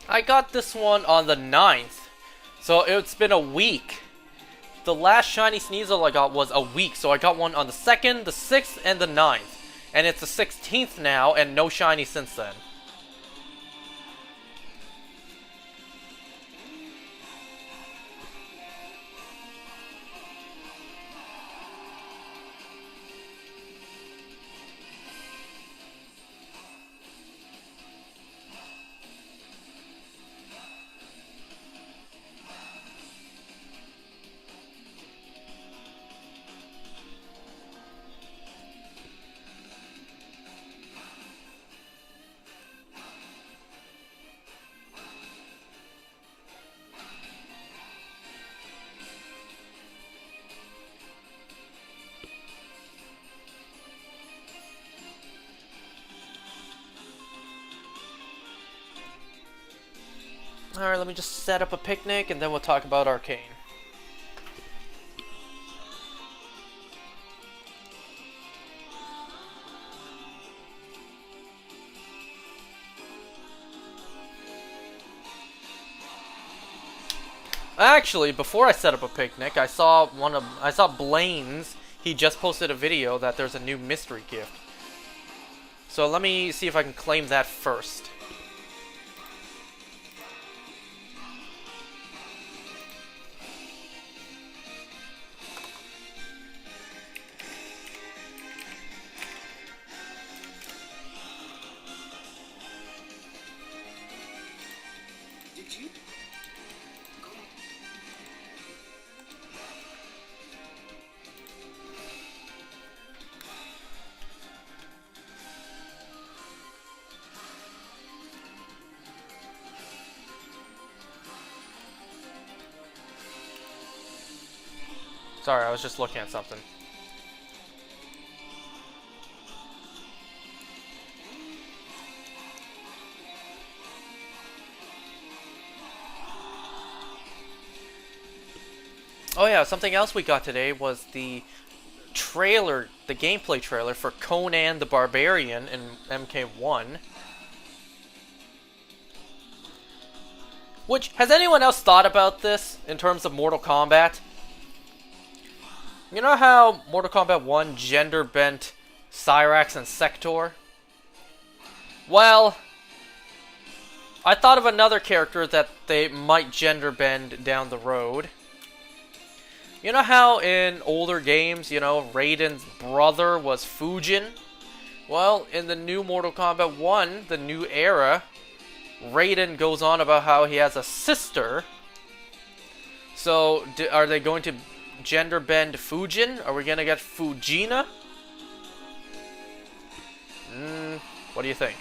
I got this one on the 9th, so it's been a week. The last shiny Sneasel I got was a week, so I got one on the 2nd, the 6th, and the 9th. And it's the 16th now, and no shiny since then. Alright, let me just set up a picnic and then we'll talk about Arcane. Actually, before I set up a picnic, I saw Blaine's. He just posted a video that there's a new mystery gift. So let me see if I can claim that first. Sorry, I was just looking at something. Oh yeah, something else we got today was the trailer, the gameplay trailer for Conan the Barbarian in MK1. Which, has anyone else thought about this in terms of Mortal Kombat? You know how Mortal Kombat 1 gender-bent Cyrax and Sector? Well, I thought of another character that they might gender-bend down the road. You know how in older games, you know, Raiden's brother was Fujin? Well, in the new Mortal Kombat 1, the new era, Raiden goes on about how he has a sister. So, are they going to gender bend Fujin? Are we gonna get Fujina? What do you think?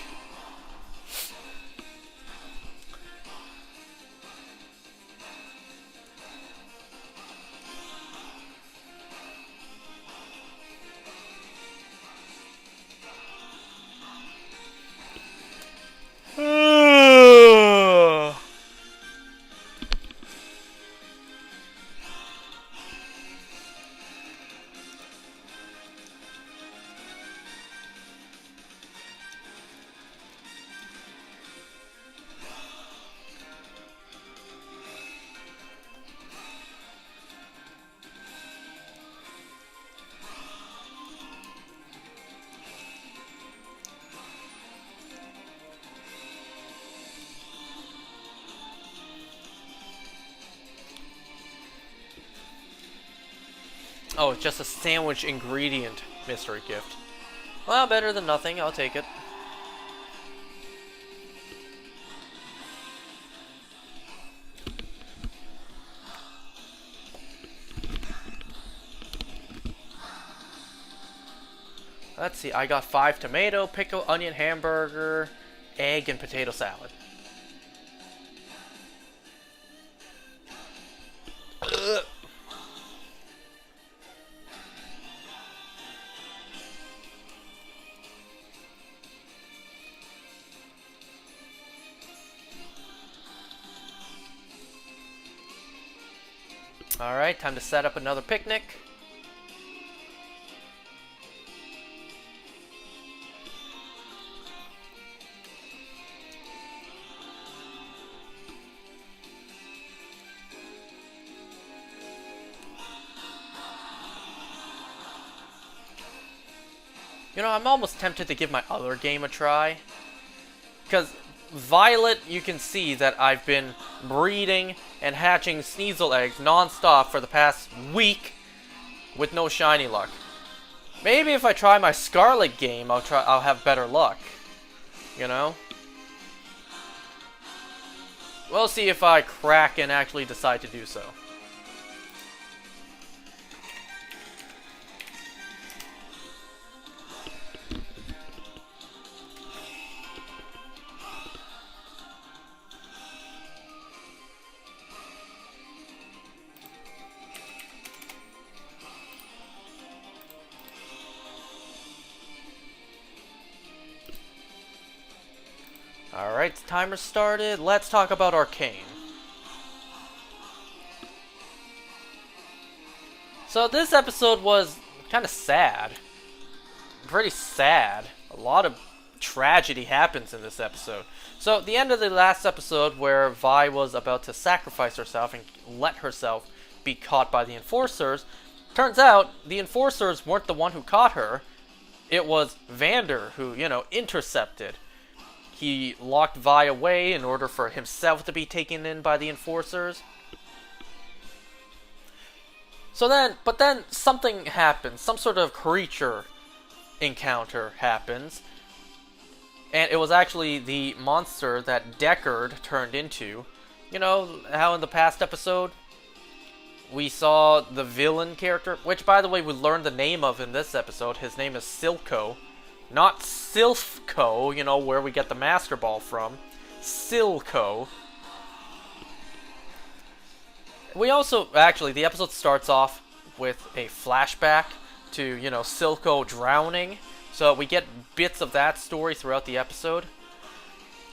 Oh, it's just a sandwich ingredient mystery gift. Well, better than nothing. I'll take it. Let's see. I got 5 tomato, pickle, onion, hamburger, egg, and potato salad. Alright, time to set up another picnic. You know, I'm almost tempted to give my other game a try. Because Violet, you can see that I've been breeding and hatching Sneasel eggs non-stop for the past week with no shiny luck. Maybe if I try my Scarlet game, I'll have better luck. You know? We'll see if I crack and actually decide to do so. Alright, timer started. Let's talk about Arcane. So this episode was kind of sad. Pretty sad. A lot of tragedy happens in this episode. So the end of the last episode, where Vi was about to sacrifice herself and let herself be caught by the enforcers, turns out the enforcers weren't the one who caught her. It was Vander who, intercepted. He locked Vi away in order for himself to be taken in by the enforcers. But then something happens. Some sort of creature encounter happens. And it was actually the monster that Deckard turned into. You know how in the past episode we saw the villain character, which by the way we learned the name of in this episode. His name is Silco. Not Silphco, where we get the Master Ball from. Silco. We also, actually, the episode starts off with a flashback to, Silco drowning. So we get bits of that story throughout the episode.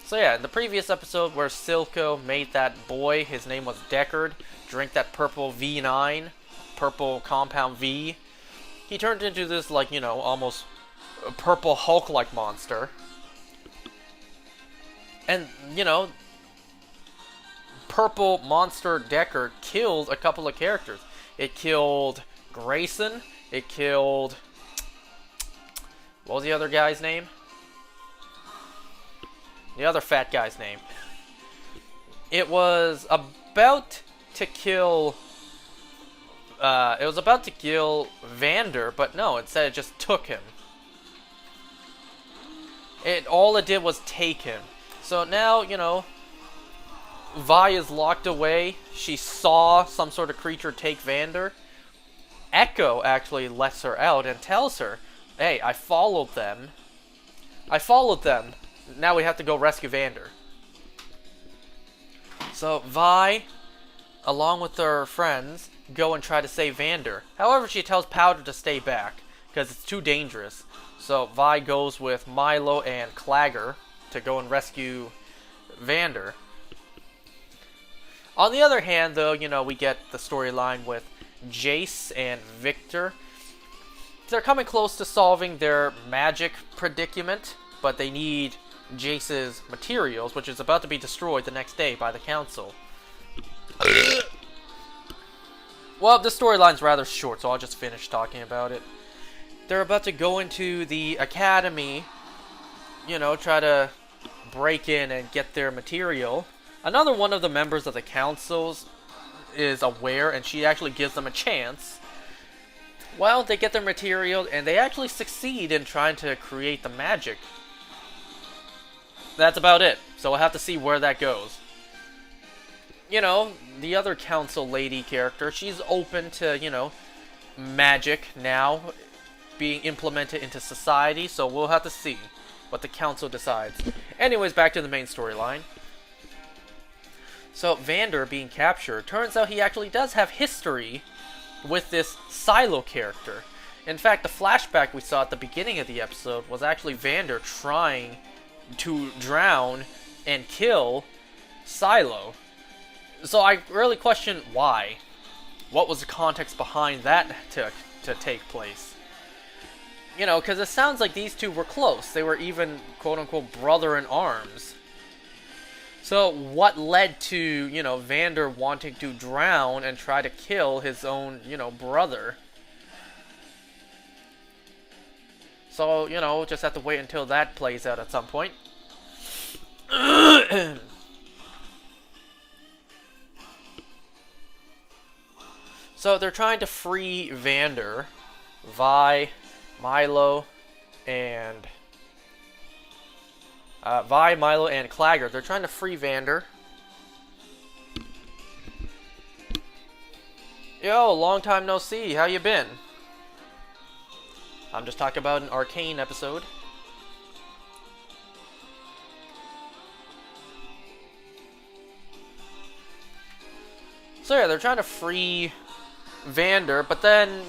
So yeah, in the previous episode where Silco made that boy, his name was Deckard, drink that purple V9, purple compound V, he turned into this, almost purple Hulk-like monster. And, purple monster Deckard killed a couple of characters. It killed Grayson. It killed... what was the other guy's name? The other fat guy's name. It was about to kill... Vander, but no, instead it just took him. All it did was take him. So now, Vi is locked away. She saw some sort of creature take Vander. Echo actually lets her out and tells her, hey, I followed them. Now we have to go rescue Vander. So Vi, along with her friends, go and try to save Vander. However, she tells Powder to stay back, because it's too dangerous. So Vi goes with Milo and Clagger to go and rescue Vander. On the other hand, though, we get the storyline with Jace and Victor. They're coming close to solving their magic predicament, but they need Jace's materials, which is about to be destroyed the next day by the council. Well, this storyline's rather short, so I'll just finish talking about it. They're about to go into the academy, try to break in and get their material. Another one of the members of the councils is aware, and she actually gives them a chance. Well, they get their material, and they actually succeed in trying to create the magic. That's about it, so we'll have to see where that goes. The other council lady character, she's open to, magic now being implemented into society, so we'll have to see what the council decides. Anyways, back to the main storyline. So, Vander being captured, turns out he actually does have history with this Silo character. In fact, the flashback we saw at the beginning of the episode was actually Vander trying to drown and kill Silo. So I really question why. What was the context behind that to take place? Because it sounds like these two were close. They were even, quote-unquote, brother in arms. So what led to, Vander wanting to drown and try to kill his own, brother? So, just have to wait until that plays out at some point. So they're trying to free Vander. Vi, Milo, and Clagger. They're trying to free Vander. Yo, long time no see. How you been? I'm just talking about an Arcane episode. So yeah, they're trying to free Vander, but then,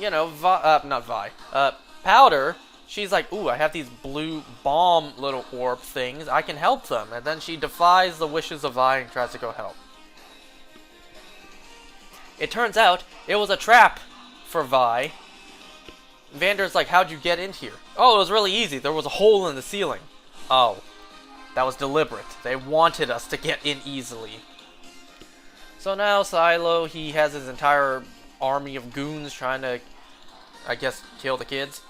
Powder, she's like, ooh, I have these blue bomb little orb things, I can help them. And then she defies the wishes of Vi and tries to go help. It turns out, it was a trap for Vi. Vander's like, how'd you get in here? Oh, it was really easy, there was a hole in the ceiling. Oh, that was deliberate. They wanted us to get in easily. So now Silo, he has his entire army of goons trying to, I guess, kill the kids.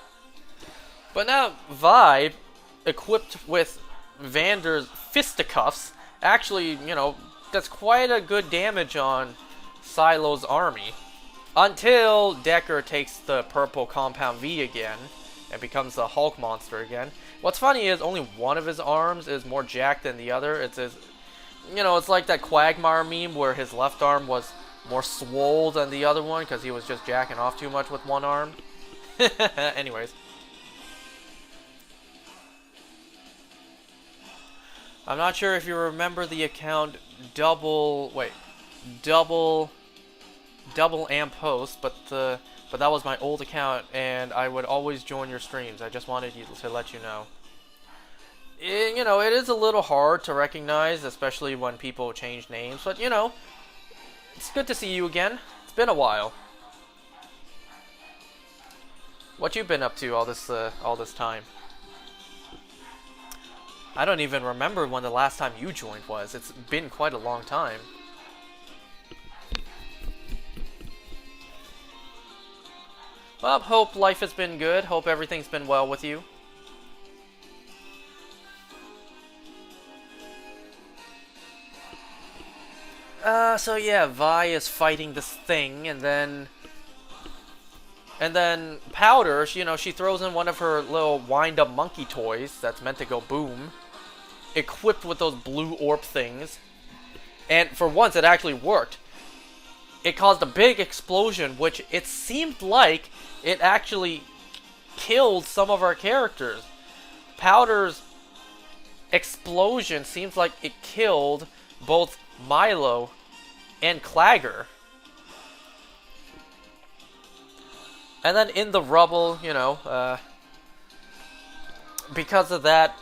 But now Vi, equipped with Vander's fisticuffs, actually, you know, does quite a good damage on Silo's army. Until Decker takes the purple Compound V again and becomes the Hulk monster again. What's funny is only one of his arms is more jacked than the other. It's his, you know, it's like that Quagmire meme where his left arm was more swole than the other one because he was just jacking off too much with one arm. Anyways. I'm not sure if you remember the account double amp host, but that was my old account, and I would always join your streams. I just wanted to let you know. You know, it is a little hard to recognize, especially when people change names, but you know, it's good to see you again. It's been a while. What you been up to all this time? I don't even remember when the last time you joined was. It's been quite a long time. Well, hope life has been good. Hope everything's been well with you. So yeah, Vi is fighting this thing, and then Powder, you know, she throws in one of her little wind-up monkey toys that's meant to go boom, equipped with those blue orb things, and for once it actually worked. It caused a big explosion, which it seemed like it actually killed some of our characters. Powder's explosion seems like it killed both Milo and Clagger. And then in the rubble, you know, because of that,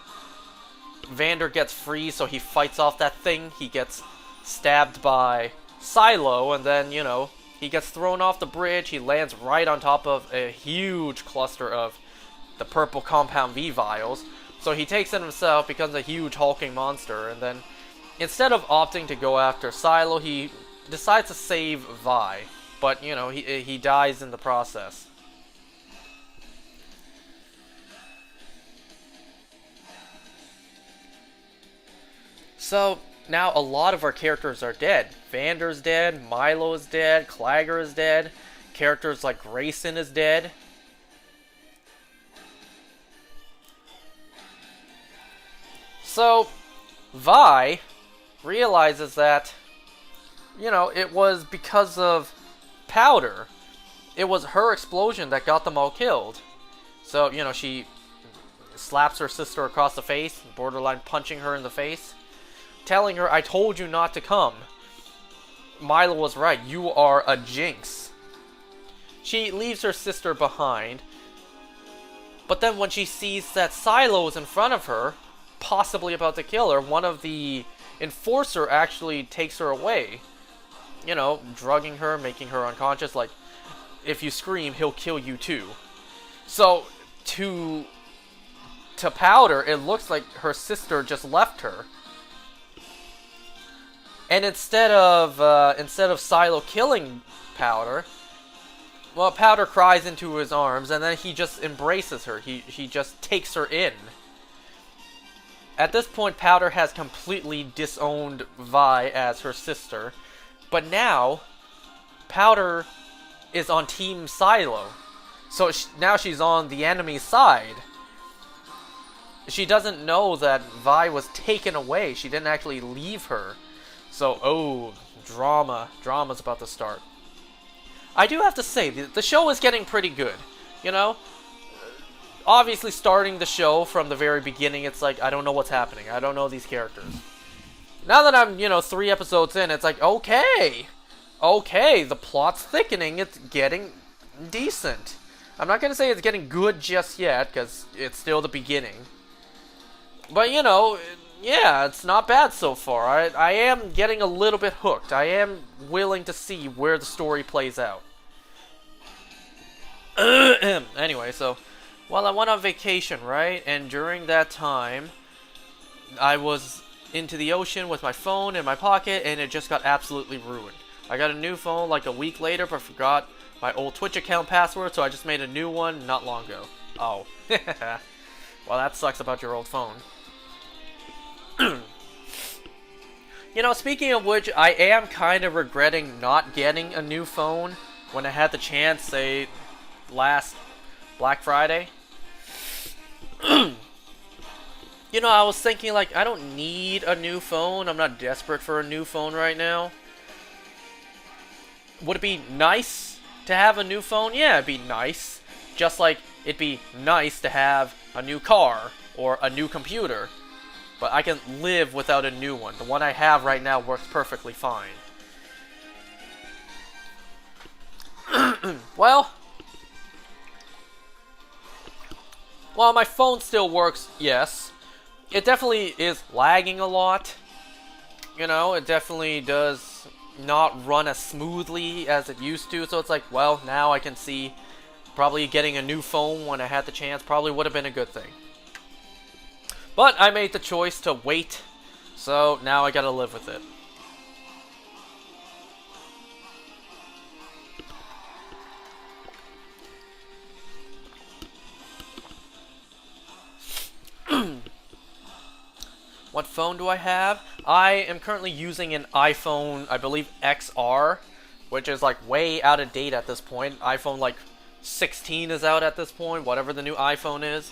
Vander gets free, so he fights off that thing. He gets stabbed by Silo, and then, you know, he gets thrown off the bridge. He lands right on top of a huge cluster of the purple Compound V vials. So he takes it himself, becomes a huge hulking monster, and then instead of opting to go after Silo, he decides to save Vi. But, you know, he dies in the process. So, now a lot of our characters are dead. Vander's dead, Milo is dead, Clagger is dead, characters like Grayson is dead. So, Vi realizes that, you know, it was because of Powder. It was her explosion that got them all killed. So, you know, she slaps her sister across the face, borderline punching her in the face, telling her, "I told you not to come. Milo was right. You are a jinx." She leaves her sister behind. But then when she sees that Silo is in front of her, possibly about to kill her, one of the enforcer actually takes her away. You know, drugging her, making her unconscious. Like, if you scream, he'll kill you too. So, to Powder, it looks like her sister just left her. And instead of Silo killing Powder, well, Powder cries into his arms, and then he just embraces her. He just takes her in. At this point, Powder has completely disowned Vi as her sister, but now Powder is on Team Silo, so now she's on the enemy's side. She doesn't know that Vi was taken away. She didn't actually leave her. So, oh, drama's about to start. I do have to say, the show is getting pretty good, you know? Obviously, starting the show from the very beginning, it's like, I don't know what's happening. I don't know these characters. Now that I'm, you know, 3 episodes in, it's like, okay, the plot's thickening, it's getting decent. I'm not gonna say it's getting good just yet, because it's still the beginning. But, you know, yeah, it's not bad so far. I am getting a little bit hooked. I am willing to see where the story plays out. Anyway, so, well, I went on vacation, right? And during that time, I was into the ocean with my phone in my pocket, and it just got absolutely ruined. I got a new phone like a week later, but forgot my old Twitch account password, so I just made a new one not long ago. Oh. Well, that sucks about your old phone. You know, speaking of which, I am kind of regretting not getting a new phone when I had the chance, say, last Black Friday. You know, I was thinking, like, I don't need a new phone. I'm not desperate for a new phone right now. Would it be nice to have a new phone? Yeah, it'd be nice. Just like it'd be nice to have a new car or a new computer. But I can live without a new one. The one I have right now works perfectly fine. Well, while my phone still works, yes. It definitely is lagging a lot. You know, it definitely does not run as smoothly as it used to. So it's like, well, now I can see probably getting a new phone when I had the chance probably would have been a good thing. But I made the choice to wait, so now I gotta live with it. What phone do I have? I am currently using an iPhone, I believe XR, which is like way out of date at this point. iPhone like 16 is out at this point, whatever the new iPhone is.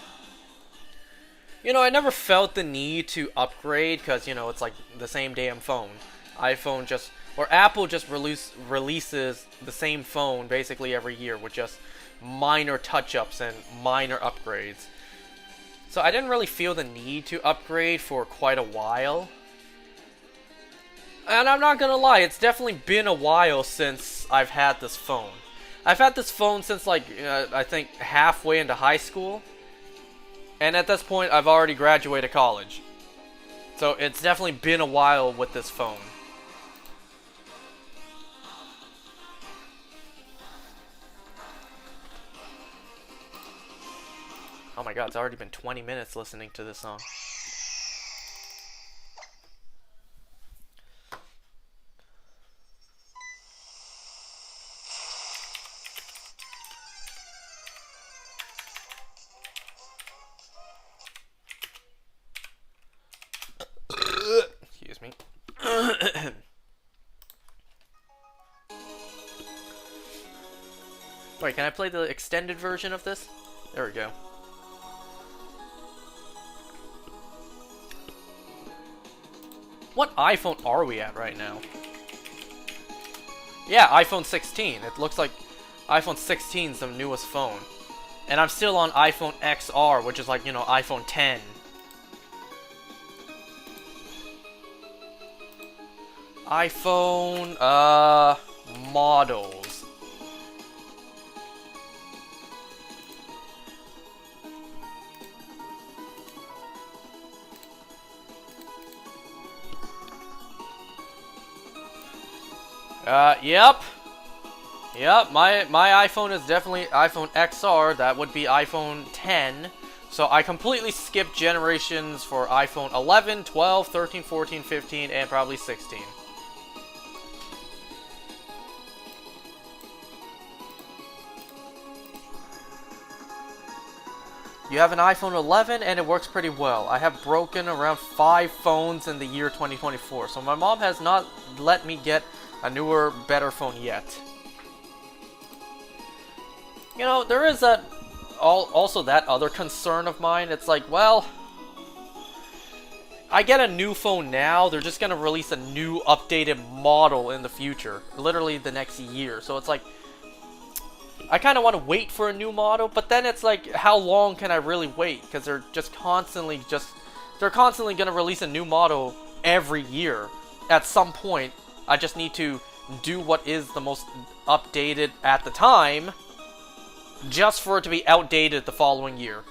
You know, I never felt the need to upgrade because, you know, it's like the same damn phone. iPhone just, or Apple just releases the same phone basically every year with just minor touch-ups and minor upgrades. So I didn't really feel the need to upgrade for quite a while. And I'm not gonna lie, it's definitely been a while since I've had this phone. I've had this phone since like, I think halfway into high school. And at this point, I've already graduated college. So it's definitely been a while with this phone. Oh my god, it's already been 20 minutes listening to this song. Excuse me. Wait, can I play the extended version of this? There we go. What iPhone are we at right now? Yeah, iPhone 16. It looks like iPhone 16 is the newest phone. And I'm still on iPhone XR, which is like, you know, iPhone 10. iPhone, models. Yep. Yep, my iPhone is definitely iPhone XR. That would be iPhone 10. So I completely skipped generations for iPhone 11, 12, 13, 14, 15, and probably 16. You have an iPhone 11 and it works pretty well. I have broken around 5 phones in the year 2024, so my mom has not let me get a newer, better phone yet. You know, there is also that other concern of mine. It's like, well, I get a new phone now, they're just gonna release a new updated model in the future, literally the next year. So it's like, I kind of want to wait for a new model, but then it's like, how long can I really wait? Because they're constantly going to release a new model every year. At some point, I just need to do what is the most updated at the time, just for it to be outdated the following year.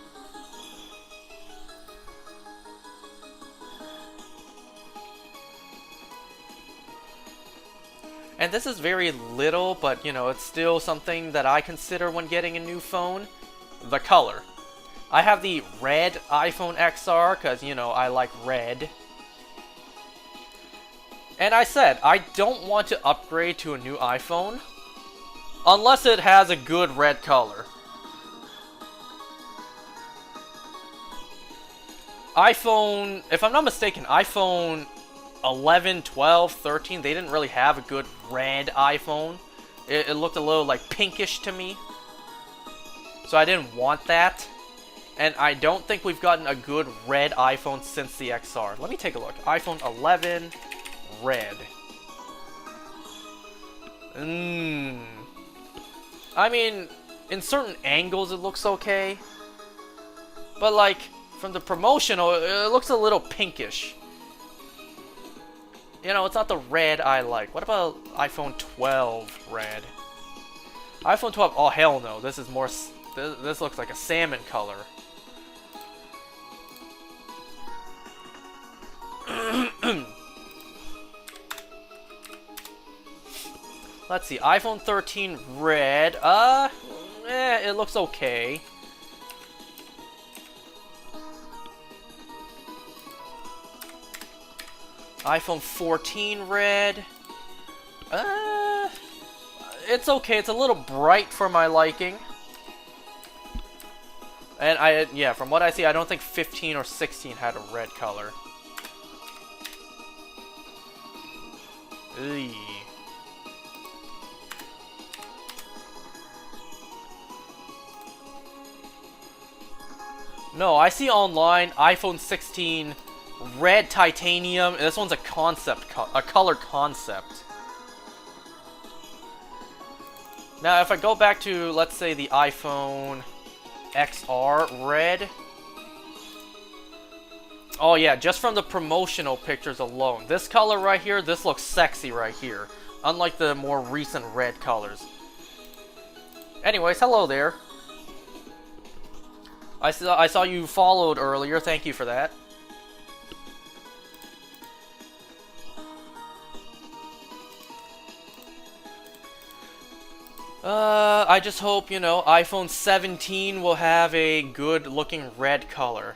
And this is very little, but, you know, it's still something that I consider when getting a new phone. The color. I have the red iPhone XR, because, you know, I like red. And I said, I don't want to upgrade to a new iPhone unless it has a good red color. iPhone, if I'm not mistaken, iPhone 11, 12, 13, they didn't really have a good red iPhone. It looked a little like pinkish to me. So I didn't want that. And I don't think we've gotten a good red iPhone since the XR. Let me take a look. iPhone 11 red. I mean, in certain angles it looks okay. But like, from the promotional, it looks a little pinkish. You know, it's not the red I like. What about iPhone 12 red? iPhone 12, oh hell no. This is more, this looks like a salmon color. Let's see, iPhone 13 red, it looks okay. iPhone 14 red, it's okay, it's a little bright for my liking. And yeah, from what I see, I don't think 15 or 16 had a red color. Eey. No, I see online iPhone 16 red titanium. This one's a concept, a color concept. Now, if I go back to, let's say, the iPhone XR red. Oh yeah, just from the promotional pictures alone. This color right here, this looks sexy right here. Unlike the more recent red colors. Anyways, hello there. I saw you followed earlier. Thank you for that. I just hope, you know, iPhone 17 will have a good looking red color.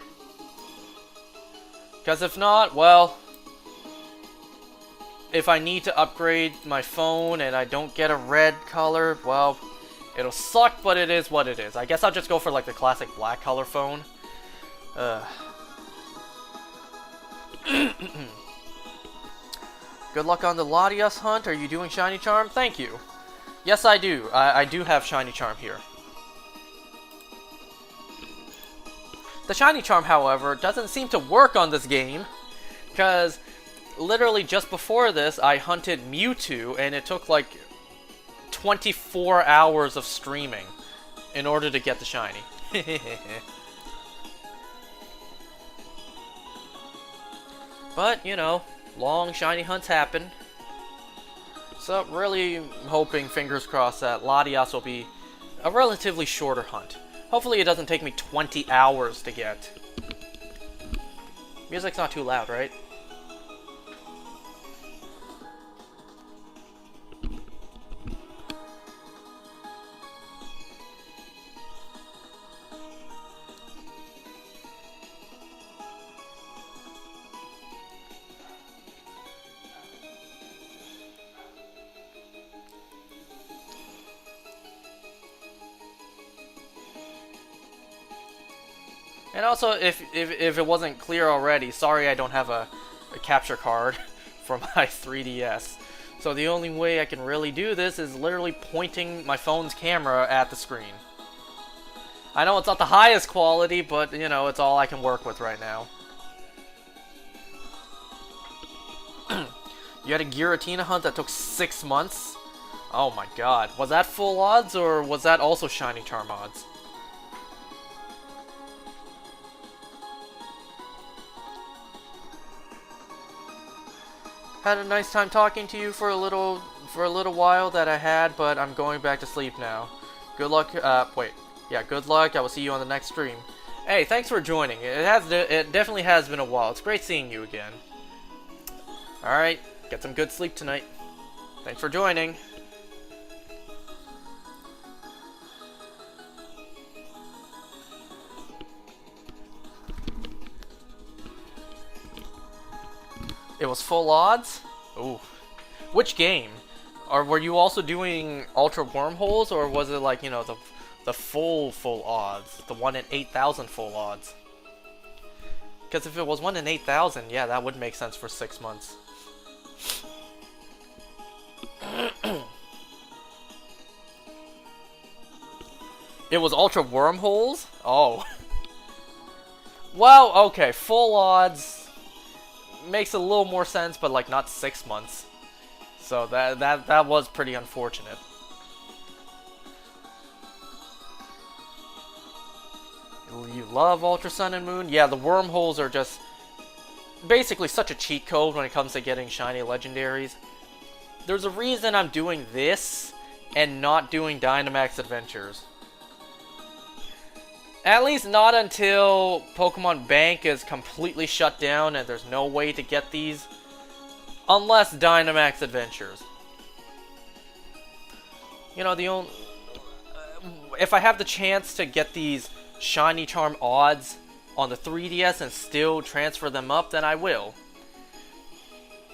Because if not, well, if I need to upgrade my phone and I don't get a red color, well, it'll suck, but it is what it is. I guess I'll just go for like the classic black color phone. Good luck on the Latias hunt. Are you doing Shiny Charm? Thank you. Yes, I do. I do have Shiny Charm here. The Shiny Charm, however, doesn't seem to work on this game, because literally just before this, I hunted Mewtwo, and it took like 24 hours of streaming in order to get the Shiny. But, you know, long Shiny hunts happen. So, really hoping, fingers crossed, that Latias will be a relatively shorter hunt. Hopefully it doesn't take me 20 hours to get. Music's not too loud, right? And also, if it wasn't clear already, sorry I don't have a capture card for my 3DS. So the only way I can really do this is literally pointing my phone's camera at the screen. I know it's not the highest quality, but, you know, it's all I can work with right now. You had a Giratina hunt that took 6 months? Oh my god. Was that full odds, or was that also Shiny Charm odds? Had a nice time talking to you for a little while that I had, but I'm going back to sleep now. Good luck. Wait. Yeah, good luck. I will see you on the next stream. Hey, thanks for joining. It definitely has been a while. It's great seeing you again. All right, get some good sleep tonight. Thanks for joining. was full odds? Ooh. Which game? Or were you also doing ultra wormholes, or was it like, you know, the full odds? The 1 in 8,000 full odds? Because if it was 1 in 8,000, yeah, that would make sense for 6 months. It was ultra wormholes? Oh. Well, okay, full odds makes a little more sense, but like not 6 months. So that was pretty unfortunate. You love Ultra Sun and Moon? Yeah, the wormholes are just basically such a cheat code when it comes to getting shiny legendaries. There's a reason I'm doing this and not doing Dynamax Adventures. At least not until Pokemon Bank is completely shut down and there's no way to get these. Unless Dynamax Adventures. You know, the only... if I have the chance to get these Shiny Charm odds on the 3DS and still transfer them up, then I will.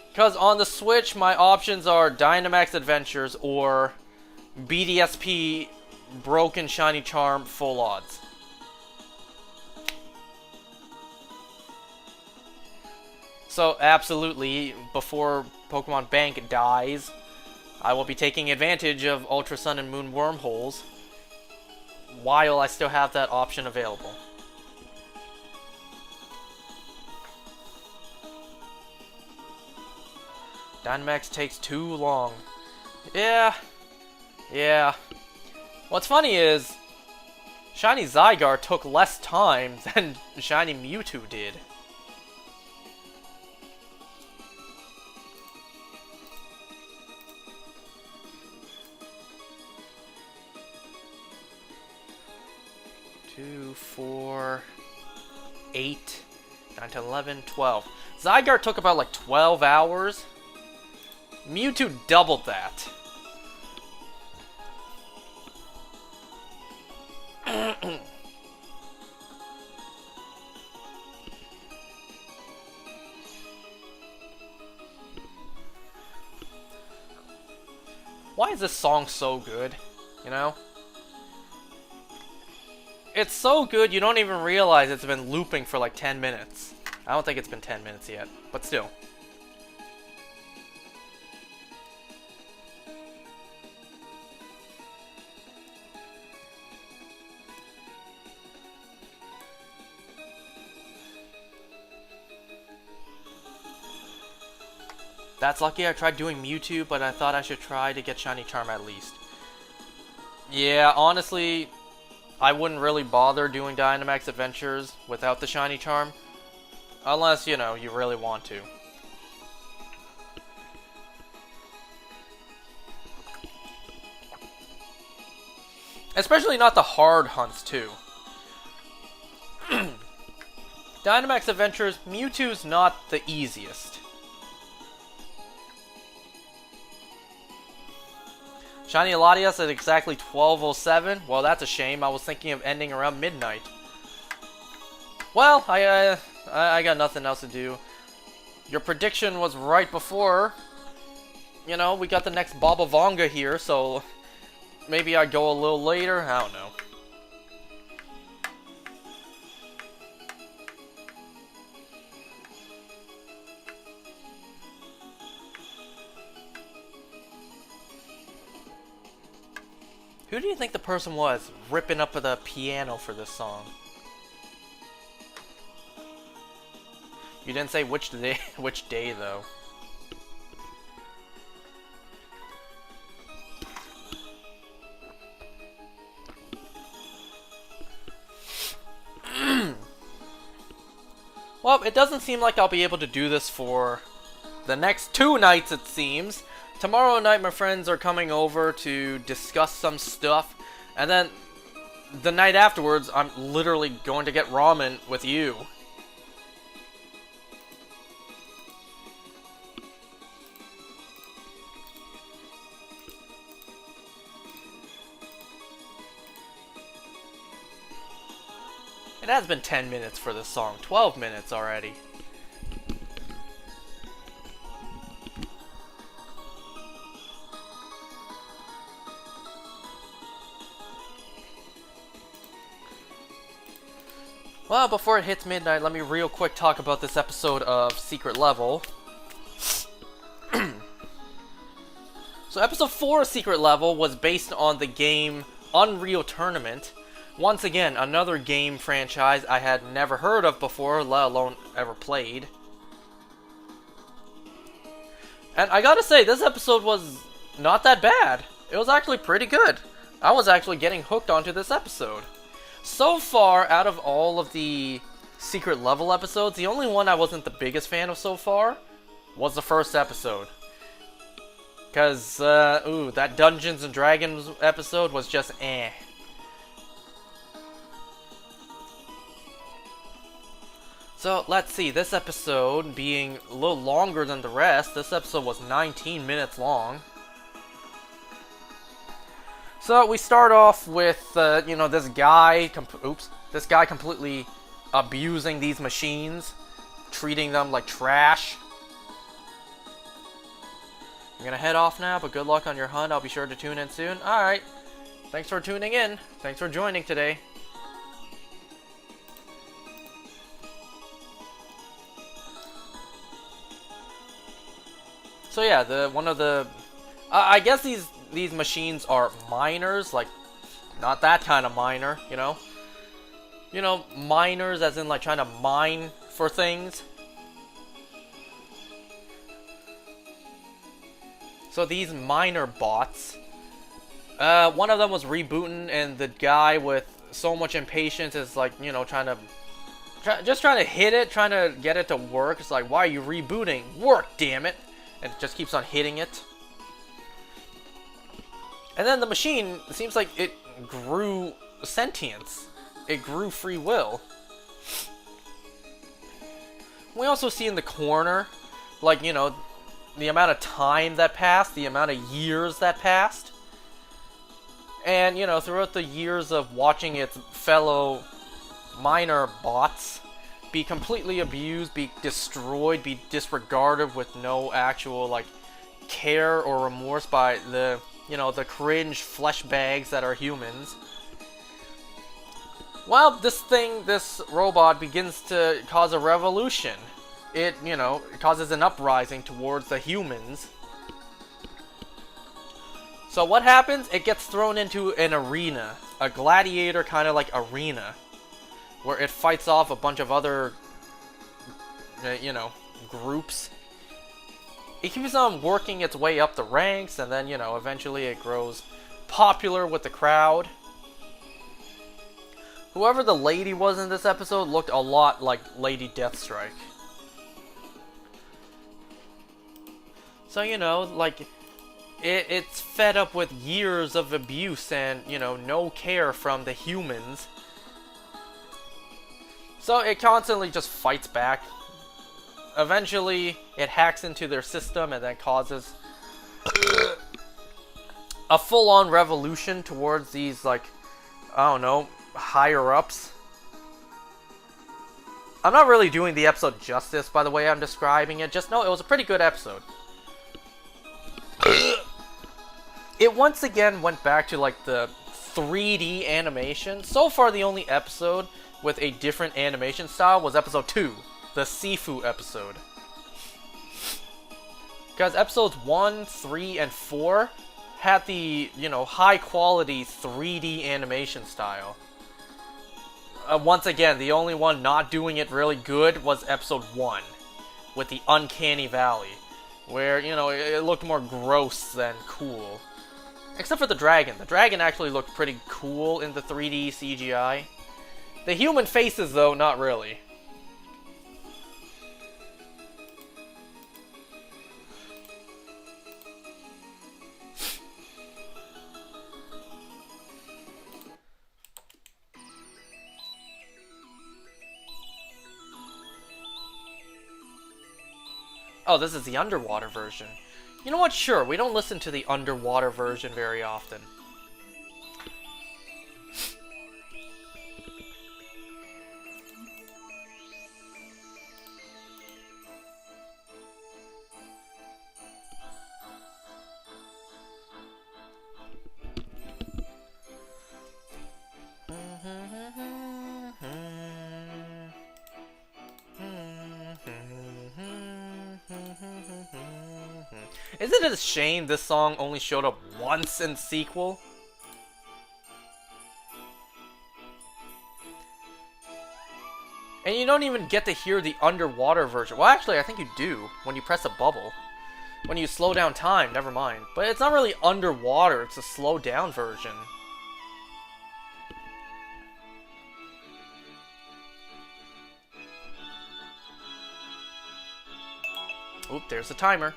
Because on the Switch, my options are Dynamax Adventures or BDSP Broken Shiny Charm full odds. So, absolutely, before Pokemon Bank dies, I will be taking advantage of Ultra Sun and Moon wormholes while I still have that option available. Dynamax takes too long. Yeah. What's funny is, Shiny Zygarde took less time than Shiny Mewtwo did. Two, 4, 8, 9, 10, 11, 12. Zygarde took about like 12 hours. Mewtwo doubled that. Why is this song so good? You know? It's so good you don't even realize it's been looping for like 10 minutes. I don't think it's been 10 minutes yet, but still. That's lucky I tried doing Mewtwo, but I thought I should try to get Shiny Charm at least. Yeah, honestly, I wouldn't really bother doing Dynamax Adventures without the Shiny Charm. Unless, you know, you really want to. Especially not the hard hunts, too. Dynamax Adventures, Mewtwo's not the easiest. Shiny Latias at exactly 12:07. Well, that's a shame. I was thinking of ending around midnight. Well, I got nothing else to do. Your prediction was right before. You know, we got the next Baba Vanga here, so maybe I go a little later. I don't know. Who do you think the person was ripping up the piano for this song? You didn't say which day though. Well, it doesn't seem like I'll be able to do this for the next 2 nights, it seems. Tomorrow night, my friends are coming over to discuss some stuff, and then the night afterwards, I'm literally going to get ramen with you. It has been 10 minutes for this song, 12 minutes already. Well, before it hits midnight, let me real quick talk about this episode of Secret Level. So episode 4 of Secret Level was based on the game Unreal Tournament. Once again, another game franchise I had never heard of before, let alone ever played. And I gotta say, this episode was not that bad. It was actually pretty good. I was actually getting hooked onto this episode. So far, out of all of the Secret Level episodes, the only one I wasn't the biggest fan of so far was the first episode. Because, that Dungeons and Dragons episode was just eh. So, let's see, this episode being a little longer than the rest, this episode was 19 minutes long. So, we start off with, this guy completely abusing these machines, treating them like trash. I'm gonna head off now, but good luck on your hunt. I'll be sure to tune in soon. Alright, thanks for tuning in. Thanks for joining today. So yeah, I guess these machines are miners, like, not that kind of miner, you know? You know, miners as in like trying to mine for things. So these miner bots, one of them was rebooting, and the guy with so much impatience is like, you know, trying to hit it, trying to get it to work. It's like, why are you rebooting? Work, damn it! And it just keeps on hitting it. And then the machine, it seems like it grew sentience. It grew free will. We also see in the corner, like, you know, the amount of time that passed, the amount of years that passed. And, you know, throughout the years of watching its fellow miner bots be completely abused, be destroyed, be disregarded with no actual, like, care or remorse by the, you know, the cringe flesh bags that are humans. Well, this robot begins to cause a revolution. It, you know, it causes an uprising towards the humans. So what happens? It gets thrown into an arena. A gladiator kind of like arena. Where it fights off a bunch of other, you know, groups. It keeps on working its way up the ranks, and then, you know, eventually it grows popular with the crowd. Whoever the lady was in this episode looked a lot like Lady Deathstrike. So, you know, like, it's fed up with years of abuse and, you know, no care from the humans. So it constantly just fights back. Eventually, it hacks into their system and then causes a full-on revolution towards these, like, I don't know, higher-ups. I'm not really doing the episode justice by the way I'm describing it. Just know it was a pretty good episode. It once again went back to, like, the 3D animation. So far, the only episode with a different animation style was episode 2, the Sifu episode. Because episodes 1, 3, and 4 had the, you know, high-quality 3D animation style. Once again, the only one not doing it really good was episode 1, with the Uncanny Valley, where, you know, it looked more gross than cool. Except for the dragon. The dragon actually looked pretty cool in the 3D CGI. The human faces, though, not really. Oh, this is the underwater version. You know what? Sure, we don't listen to the underwater version very often. Isn't it a shame this song only showed up once in the sequel? And you don't even get to hear the underwater version. Well, actually, I think you do when you press a bubble. When you slow down time, never mind. But it's not really underwater, it's a slowed down version. Oop, there's the timer.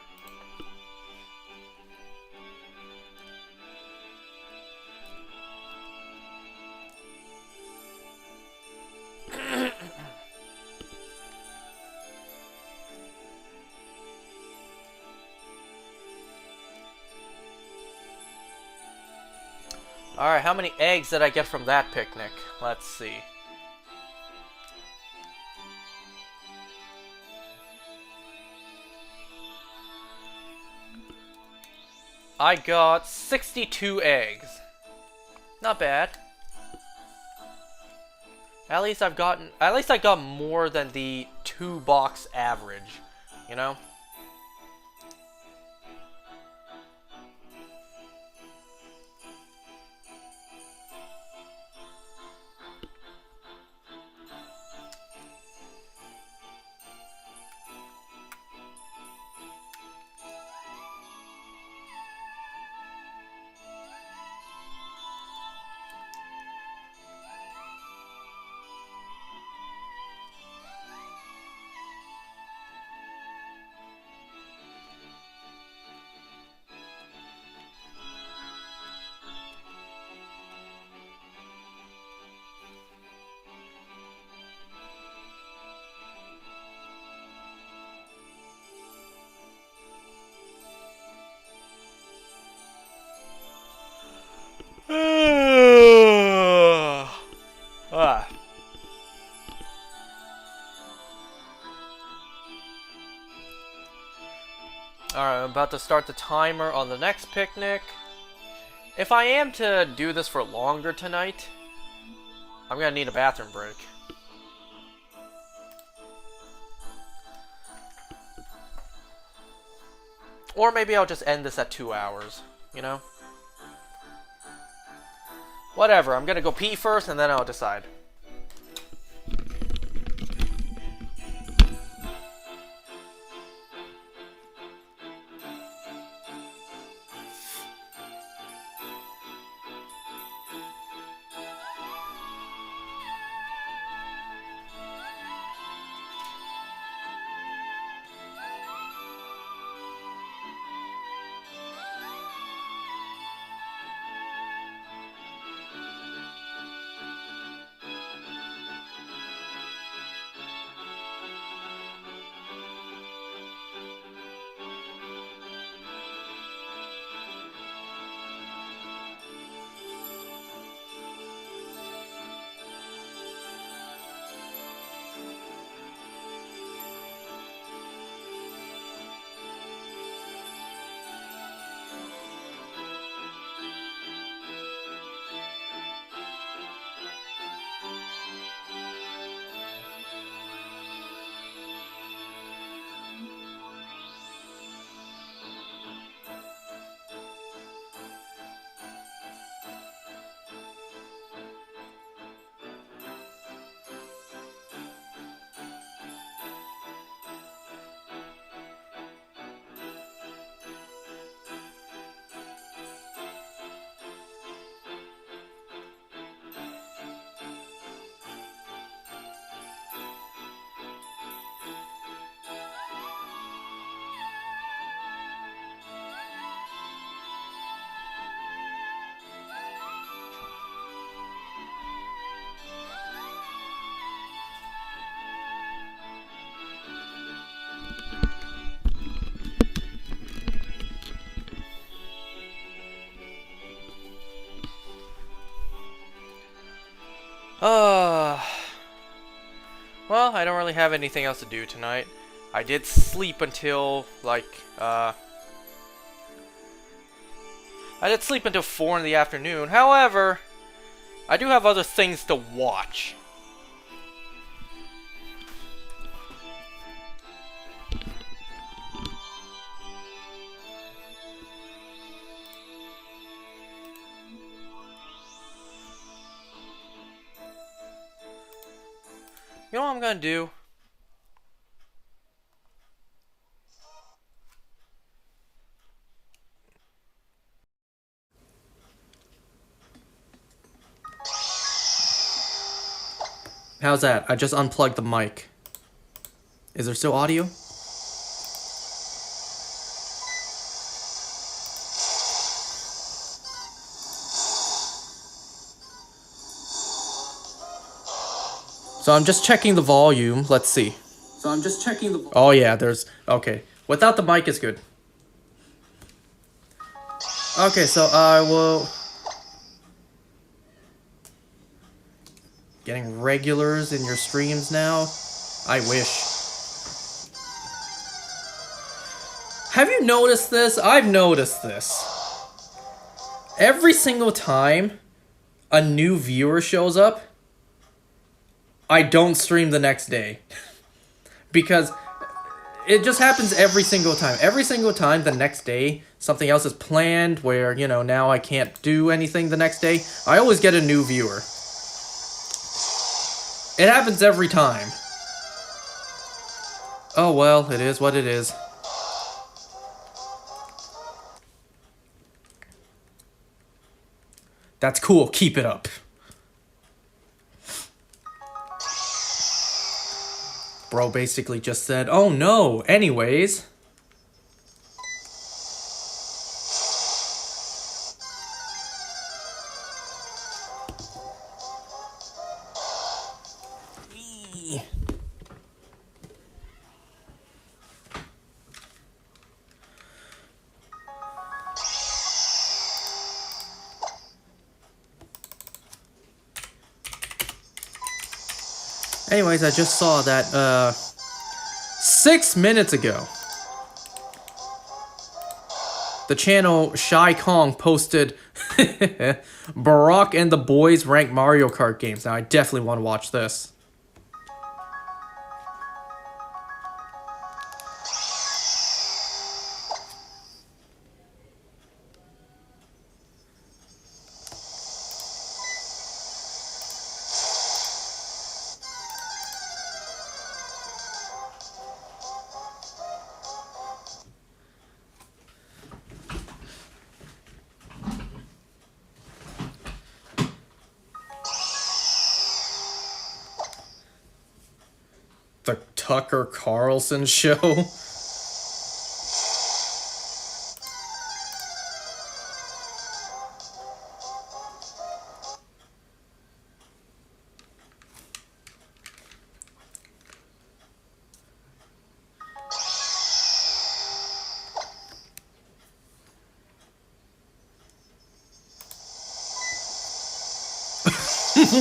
Alright, how many eggs did I get from that picnic? Let's see. I got 62 eggs. Not bad. At least I got more than the 2-box average, you know? Ah. Alright, I'm about to start the timer on the next picnic. If I am to do this for longer tonight, I'm gonna need a bathroom break. Or maybe I'll just end this at 2 hours, you know? Whatever, I'm gonna go pee first and then I'll decide. Well, I don't really have anything else to do tonight. I did sleep until, like, I did sleep until 4 in the afternoon. However, I do have other things to watch. You know what I'm gonna do? How's that? I just unplugged the mic. Is there still audio? So I'm just checking the volume. Let's see. Oh yeah, there's... Okay. Without the mic is good. Okay, so I will... Getting regulars in your streams now? I wish. Have you noticed this? I've noticed this. Every single time a new viewer shows up, I don't stream the next day. Because it just happens every single time. Every single time the next day, something else is planned where, you know, now I can't do anything the next day. I always get a new viewer. It happens every time. Oh well, it is what it is. That's cool, keep it up. Bro basically just said, oh no, anyways. Anyways, I just saw that 6 minutes ago, the channel Shy Kong posted Barack and the boys rank Mario Kart games. Now I definitely want to watch this. The Tucker Carlson show.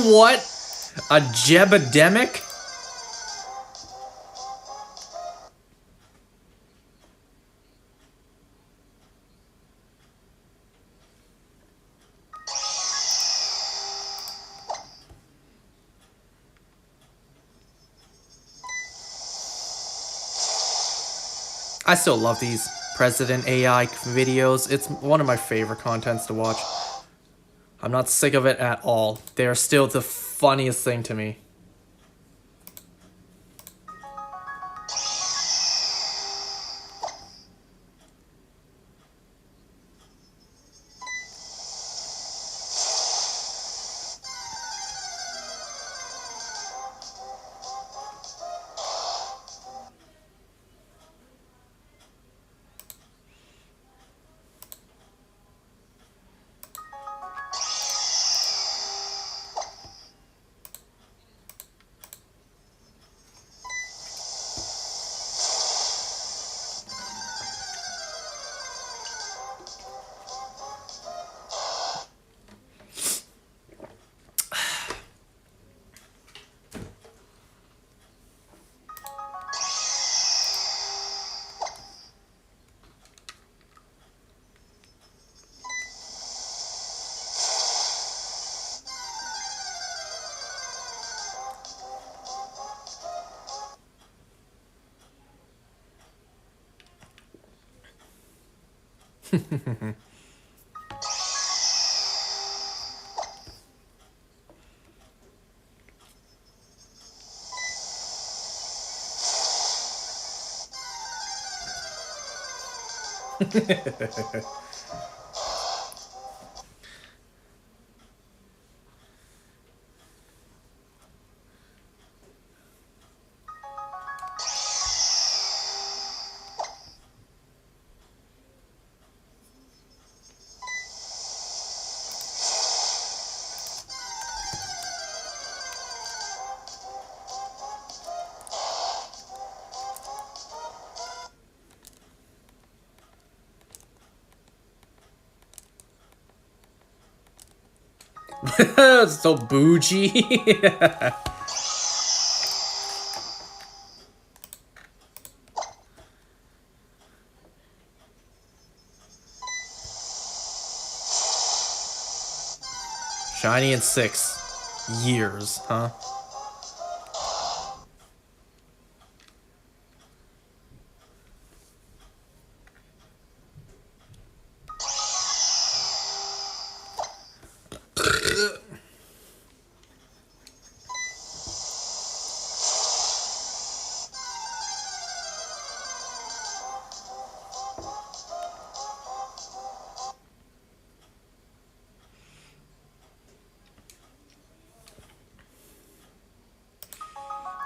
What? A jebedemic? I still love these President AI videos. It's one of my favorite contents to watch. I'm not sick of it at all. They are still the funniest thing to me. So bougie. Shiny in 6 years, huh?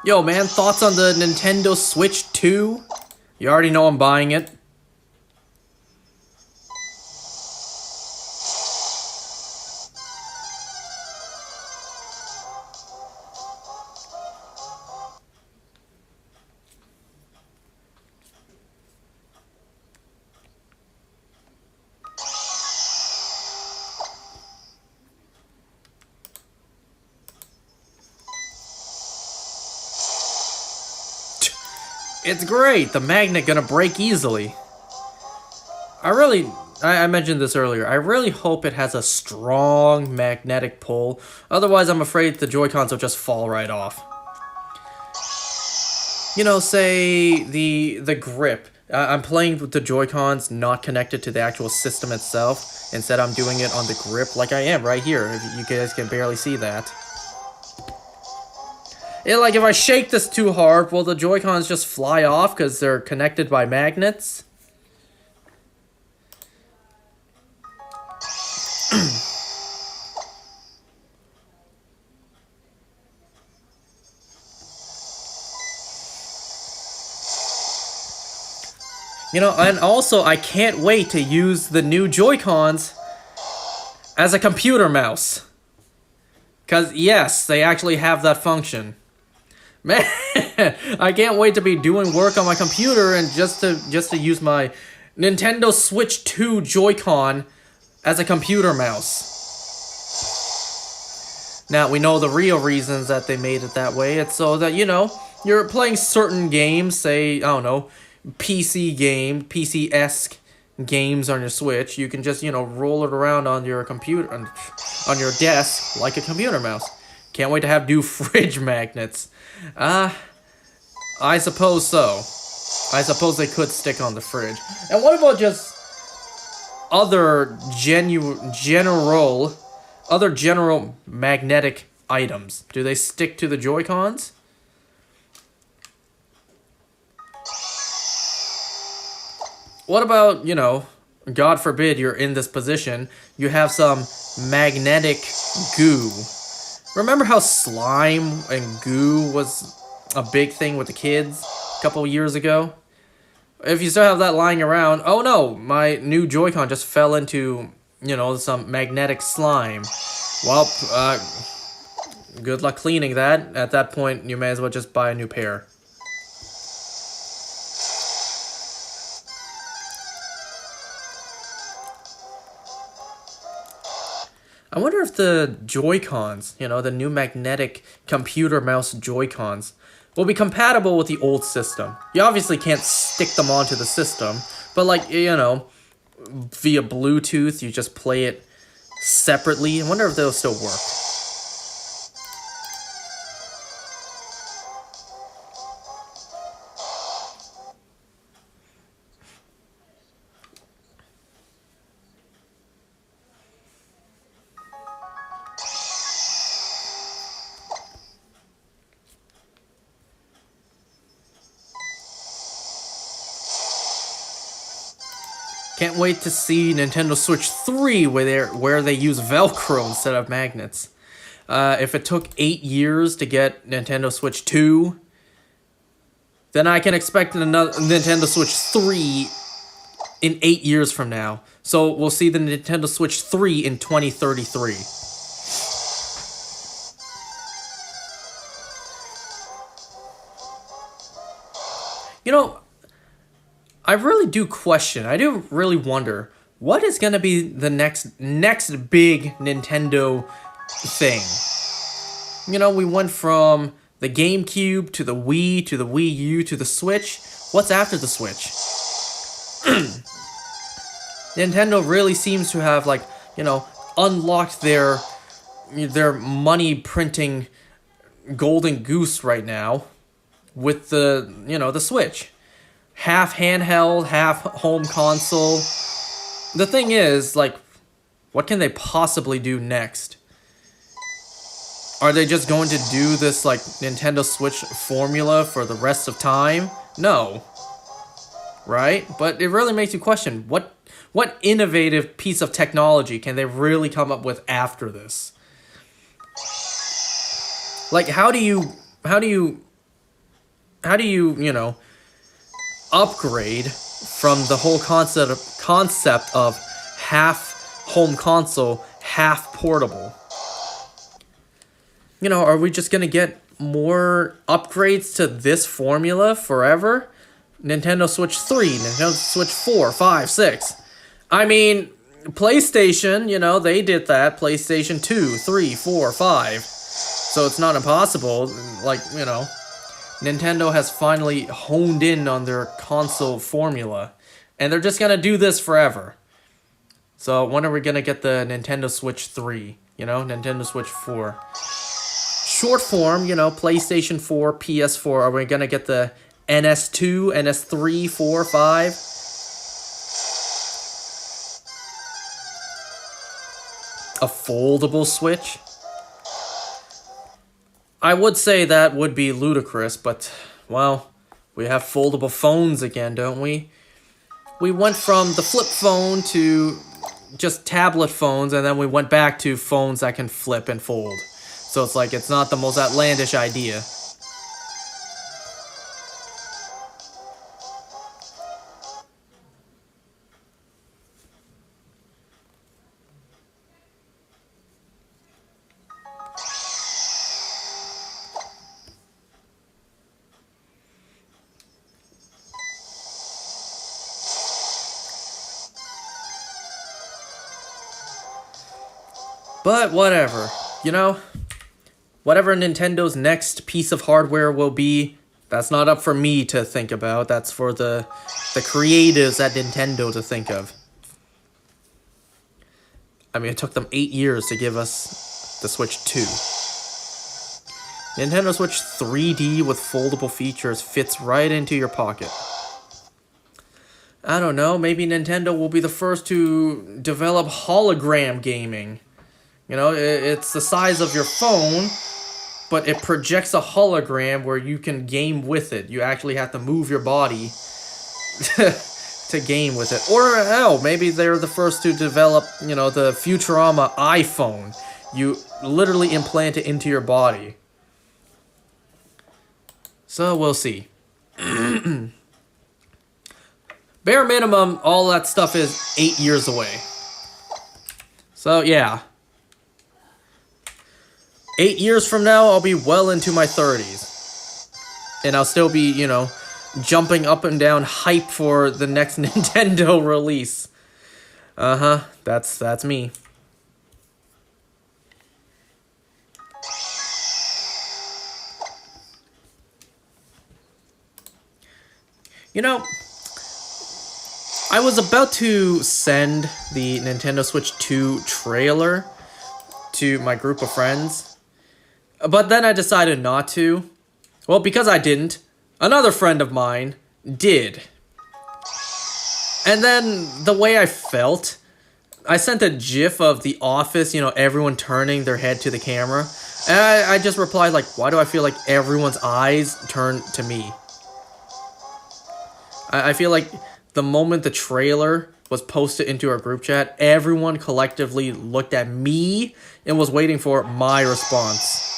Yo, man, thoughts on the Nintendo Switch 2? You already know I'm buying it. It's great. The magnet gonna break easily. I really, I mentioned this earlier. I really hope it has a strong magnetic pull. Otherwise, I'm afraid the Joy-Cons will just fall right off. You know, say the grip. I'm playing with the Joy-Cons not connected to the actual system itself. Instead, I'm doing it on the grip like I am right here. You guys can barely see that. Like, if I shake this too hard, will the Joy-Cons just fly off because they're connected by magnets? You know, and also, I can't wait to use the new Joy-Cons as a computer mouse. Because, yes, they actually have that function. Man, I can't wait to be doing work on my computer and just to use my Nintendo Switch 2 Joy-Con as a computer mouse. Now, we know the real reasons that they made it that way. It's so that, you know, you're playing certain games, say, I don't know, PC-esque games on your Switch. You can just, you know, roll it around on your computer, on your desk, like a computer mouse. Can't wait to have new fridge magnets. I suppose so. I suppose they could stick on the fridge. And what about just other general magnetic items? Do they stick to the Joy-Cons? What about, you know, God forbid you're in this position, you have some magnetic goo. Remember how slime and goo was a big thing with the kids a couple years ago? If you still have that lying around, oh no, my new Joy-Con just fell into, you know, some magnetic slime. Well, good luck cleaning that. At that point, you may as well just buy a new pair. I wonder if the Joy-Cons, you know, the new magnetic computer mouse Joy-Cons, will be compatible with the old system. You obviously can't stick them onto the system, but like, you know, via Bluetooth, you just play it separately. I wonder if they'll still work. Can't wait to see Nintendo Switch 3 where they use Velcro instead of magnets. If it took 8 years to get Nintendo Switch 2, then I can expect another Nintendo Switch 3 in 8 years from now. So we'll see the Nintendo Switch 3 in 2033. You know, I really do question. I do really wonder what is going to be the next big Nintendo thing. You know, we went from the GameCube to the Wii to the Wii U to the Switch. What's after the Switch? Nintendo really seems to have, like, you know, unlocked their money printing golden goose right now with the, you know, the Switch. Half handheld, half home console. The thing is, like, what can they possibly do next? Are they just going to do this, like, Nintendo Switch formula for the rest of time? No. Right? But it really makes you question, what innovative piece of technology can they really come up with after this? Like, how do you, you know, upgrade from the whole concept of half home console, half portable? You know, are we just gonna get more upgrades to this formula forever? Nintendo Switch 3, Nintendo Switch 4, 5, 6. I mean, PlayStation, you know, they did that. PlayStation 2, 3, 4, 5. So it's not impossible. Like, you know, Nintendo has finally honed in on their console formula. And they're just gonna do this forever. So when are we gonna get the Nintendo Switch 3? You know, Nintendo Switch 4. Short form, you know, PlayStation 4, PS4. Are we gonna get the NS2, NS3, 4, 5? A foldable Switch? I would say that would be ludicrous, but, well, we have foldable phones again, don't we? We went from the flip phone to just tablet phones, and then we went back to phones that can flip and fold. So it's like, it's not the most outlandish idea. But whatever, you know, whatever Nintendo's next piece of hardware will be, that's not up for me to think about. That's for the creatives at Nintendo to think of. I mean, it took them 8 years to give us the Switch 2. Nintendo Switch 3D with foldable features fits right into your pocket. I don't know, maybe Nintendo will be the first to develop hologram gaming. You know, it's the size of your phone, but it projects a hologram where you can game with it. You actually have to move your body to game with it. Or hell, maybe they're the first to develop, you know, the Futurama iPhone. You literally implant it into your body. So we'll see. Bare minimum, all that stuff is 8 years away. So yeah. 8 years from now, I'll be well into my 30s. And I'll still be, you know, jumping up and down hype for the next Nintendo release. Uh-huh, that's me. You know, I was about to send the Nintendo Switch 2 trailer to my group of friends. But then I decided not to. Well, because I didn't, another friend of mine did. And then the way I felt, I sent a gif of The Office, you know, everyone turning their head to the camera. And I just replied, like, why do I feel like everyone's eyes turn to me? I feel like the moment the trailer was posted into our group chat, everyone collectively looked at me and was waiting for my response.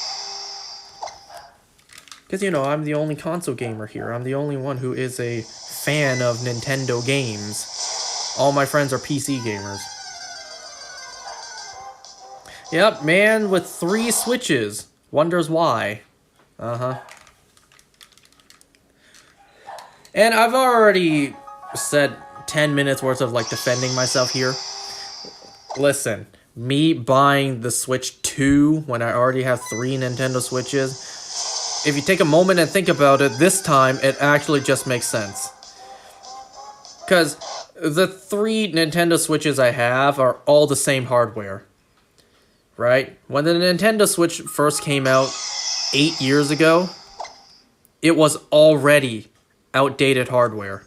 Because, you know, I'm the only console gamer here. I'm the only one who is a fan of Nintendo games. All my friends are PC gamers. Yep, man with 3 Switches. Wonders why. Uh-huh. And I've already said 10 minutes worth of, like, defending myself here. Listen, me buying the Switch 2 when I already have 3 Nintendo Switches, if you take a moment and think about it, this time it actually just makes sense. Because the 3 Nintendo Switches I have are all the same hardware. Right? When the Nintendo Switch first came out 8 years ago, it was already outdated hardware.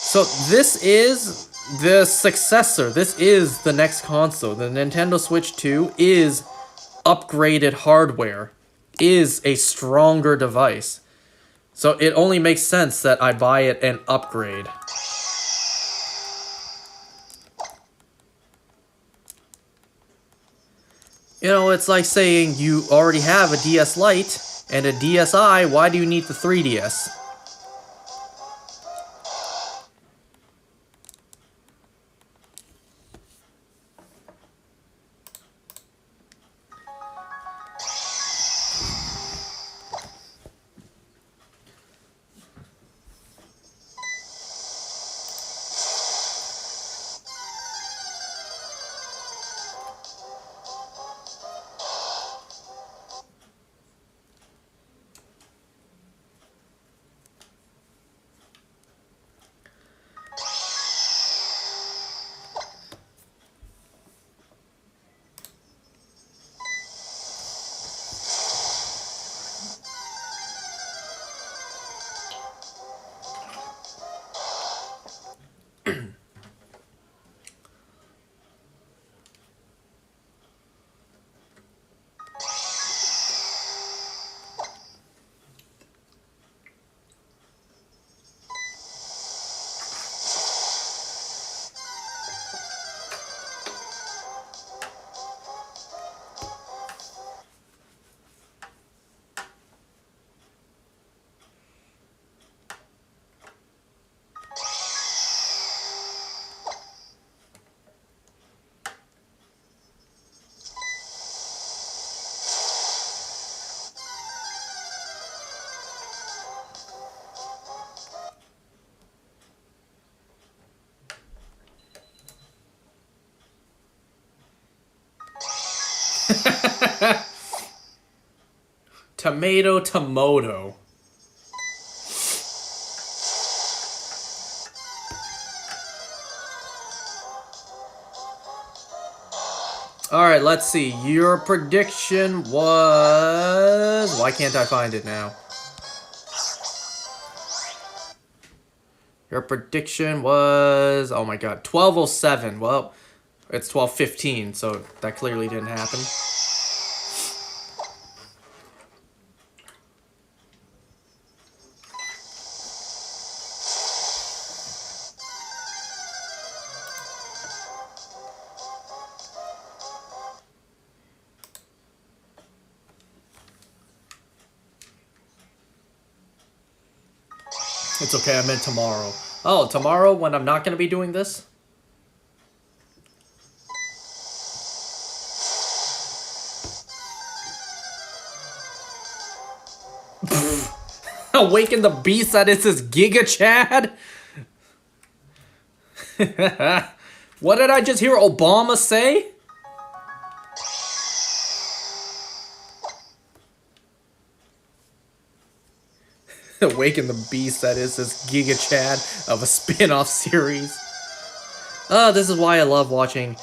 So this is the successor. This is the next console. The Nintendo Switch 2 is upgraded hardware, is a stronger device. So it only makes sense that I buy it and upgrade. You know, it's like saying you already have a DS Lite and a DSi, why do you need the 3DS? Tomato. Alright, let's see. Your prediction was... Why can't I find it now? Your prediction was... Oh my god. 12:07. Well, it's 12:15, so that clearly didn't happen. It's okay, I meant tomorrow. Oh, tomorrow when I'm not going to be doing this? Awaken the beast that is this Giga Chad? What did I just hear Obama say? Awaken the beast that is this Giga Chad of a spin-off series. This is why I love watching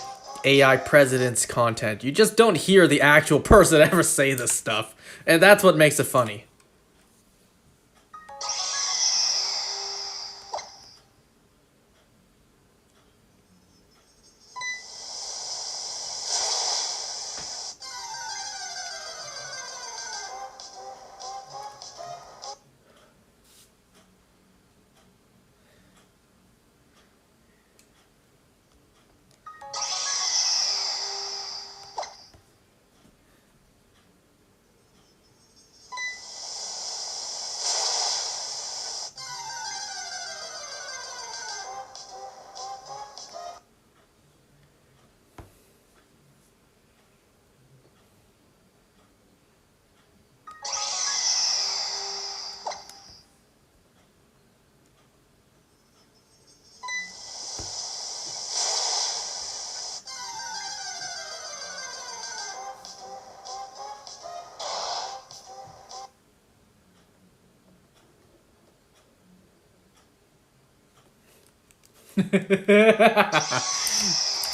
AI presidents content. You just don't hear the actual person ever say this stuff. And that's what makes it funny.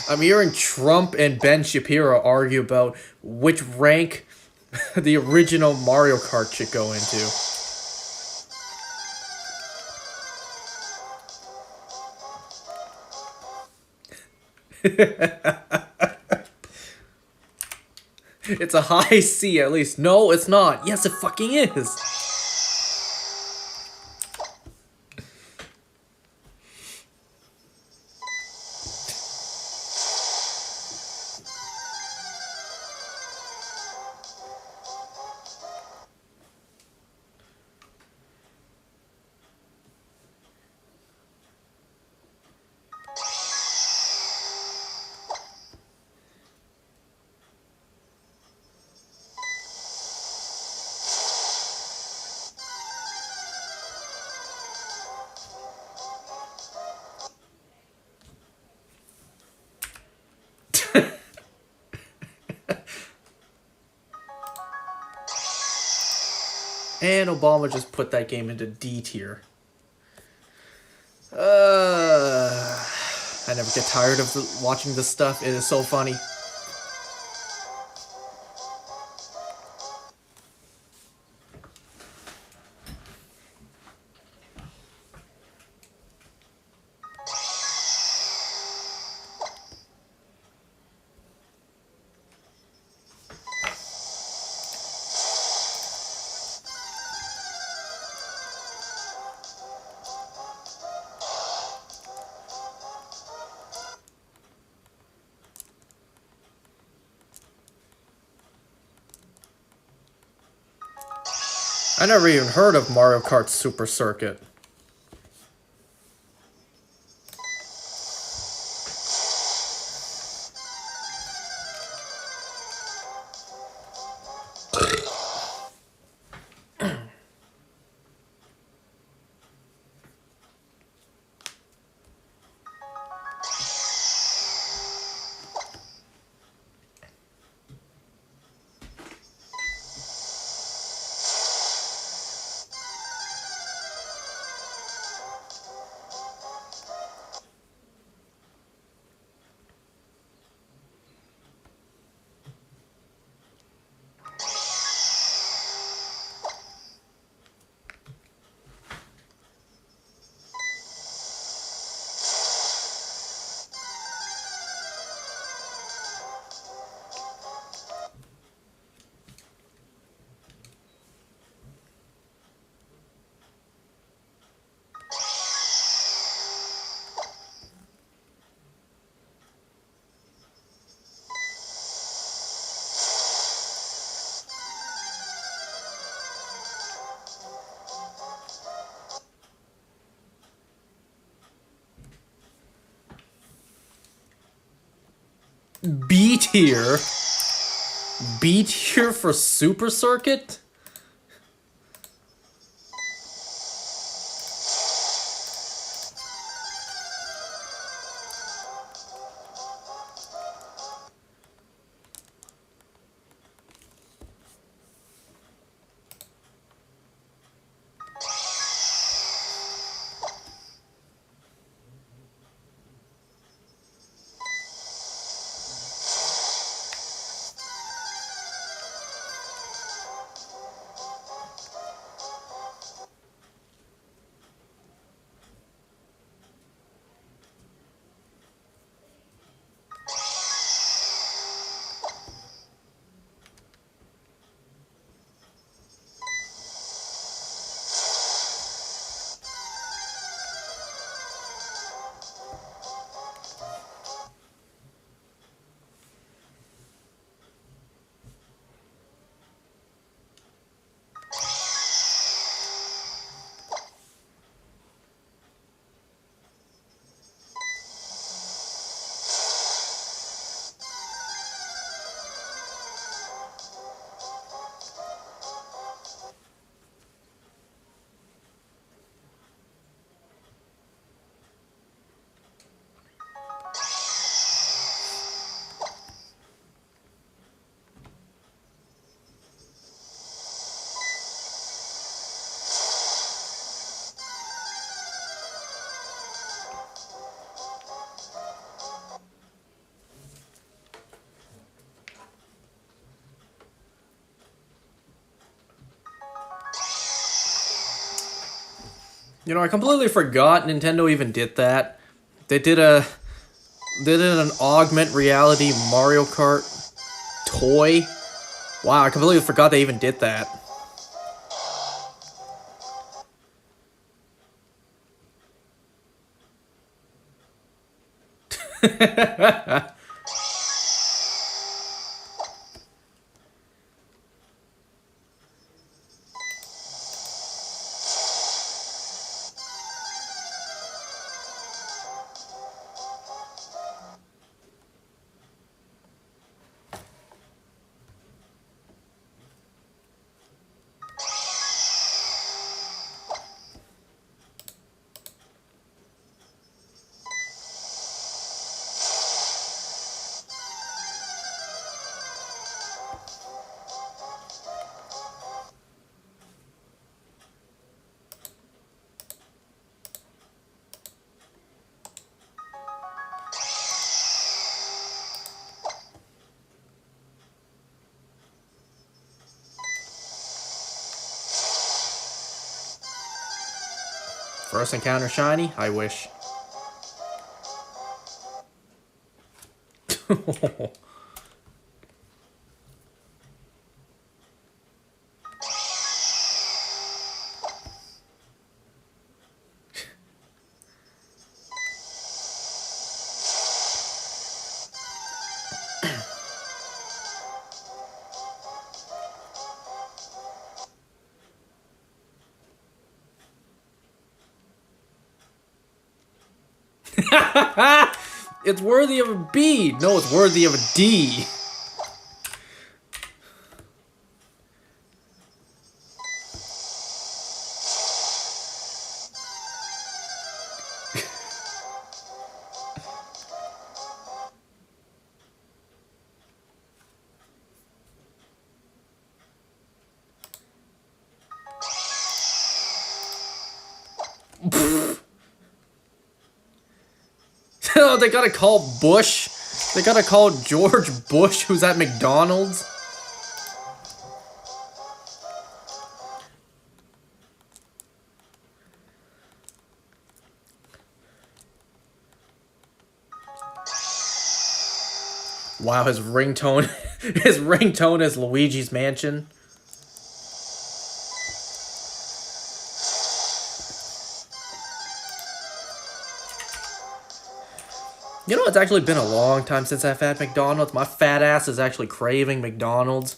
I'm hearing Trump and Ben Shapiro argue about which rank the original Mario Kart should go into. It's a high C at least. No, it's not. Yes, it fucking is. And Obama just put that game into D tier. I never get tired of watching this stuff. It is so funny. I never even heard of Mario Kart Super Circuit. B tier? B tier for Super Circuit? You know, I completely forgot Nintendo even did that. They did an augment reality Mario Kart toy. Wow, I completely forgot they even did that. First encounter shiny? I wish. It's worthy of a B. No, it's worthy of a D. Oh, they gotta call Bush. They gotta call George Bush, who's at McDonald's. Wow, his ringtone, his ringtone is Luigi's Mansion. You know, it's actually been a long time since I've had McDonald's. My fat ass is actually craving McDonald's.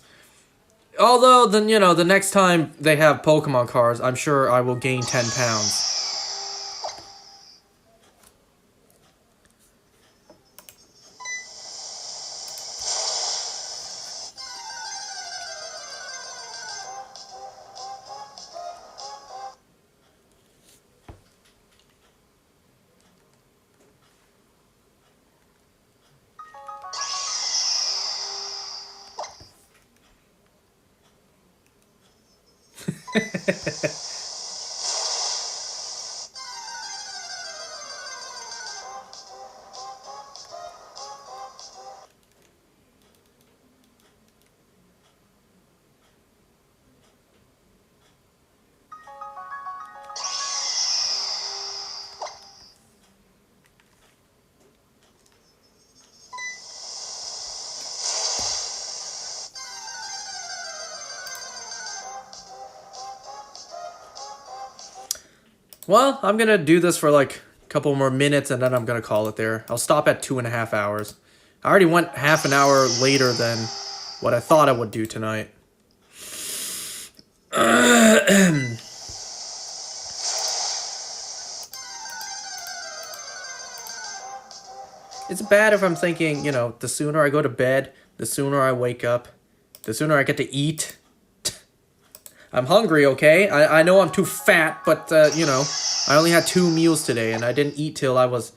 Although, then, you know, the next time they have Pokemon cards, I'm sure I will gain 10 pounds. Well, I'm gonna do this for like a couple more minutes and then I'm gonna call it there. I'll stop at 2.5 hours. I already went half an hour later than what I thought I would do tonight. It's bad if I'm thinking, you know, the sooner I go to bed, the sooner I wake up, the sooner I get to eat. I'm hungry, okay? I know I'm too fat, but, you know, I only had 2 meals today, and I didn't eat till I was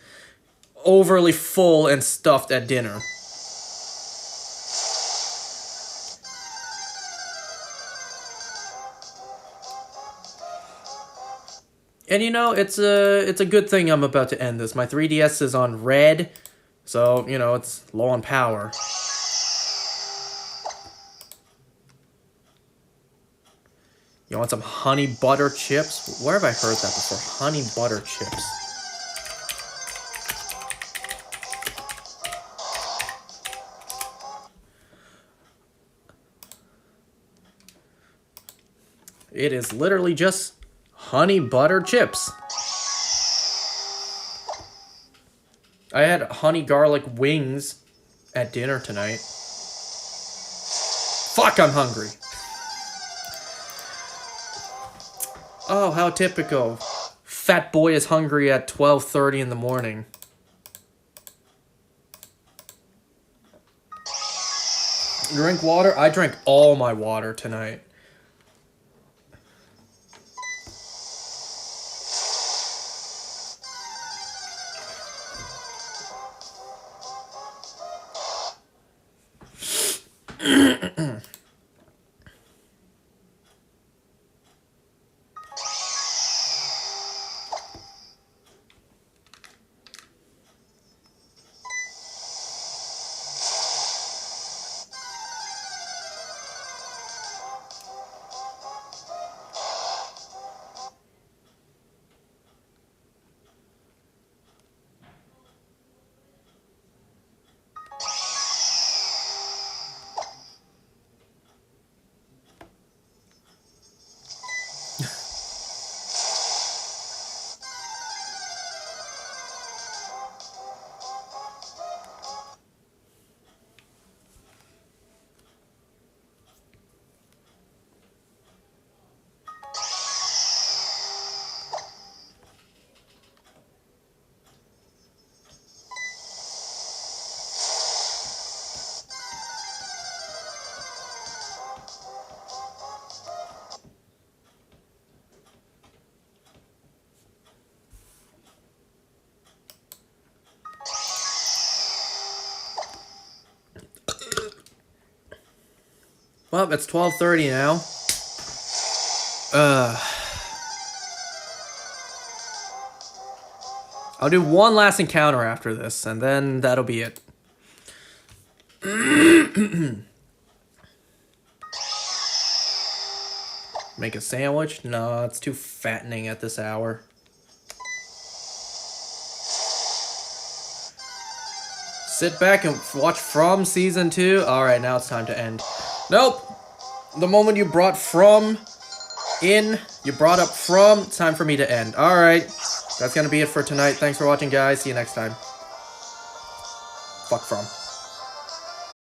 overly full and stuffed at dinner. And, you know, it's a good thing I'm about to end this. My 3DS is on red, so, you know, it's low on power. You want some honey butter chips? Where have I heard that before? Honey butter chips. It is literally just honey butter chips. I had honey garlic wings at dinner tonight. Fuck, I'm hungry. Oh, how typical. Fat boy is hungry at 12:30 in the morning. Drink water? I drank all my water tonight. Well, it's 12:30 now. I'll do one last encounter after this, and then that'll be it. Make a sandwich? No, it's too fattening at this hour. Sit back and watch From Season 2. Alright, now it's time to end. Nope! The moment you brought From in, you brought up From, it's time for me to end. Alright, that's gonna be it for tonight. Thanks for watching, guys. See you next time. Fuck From.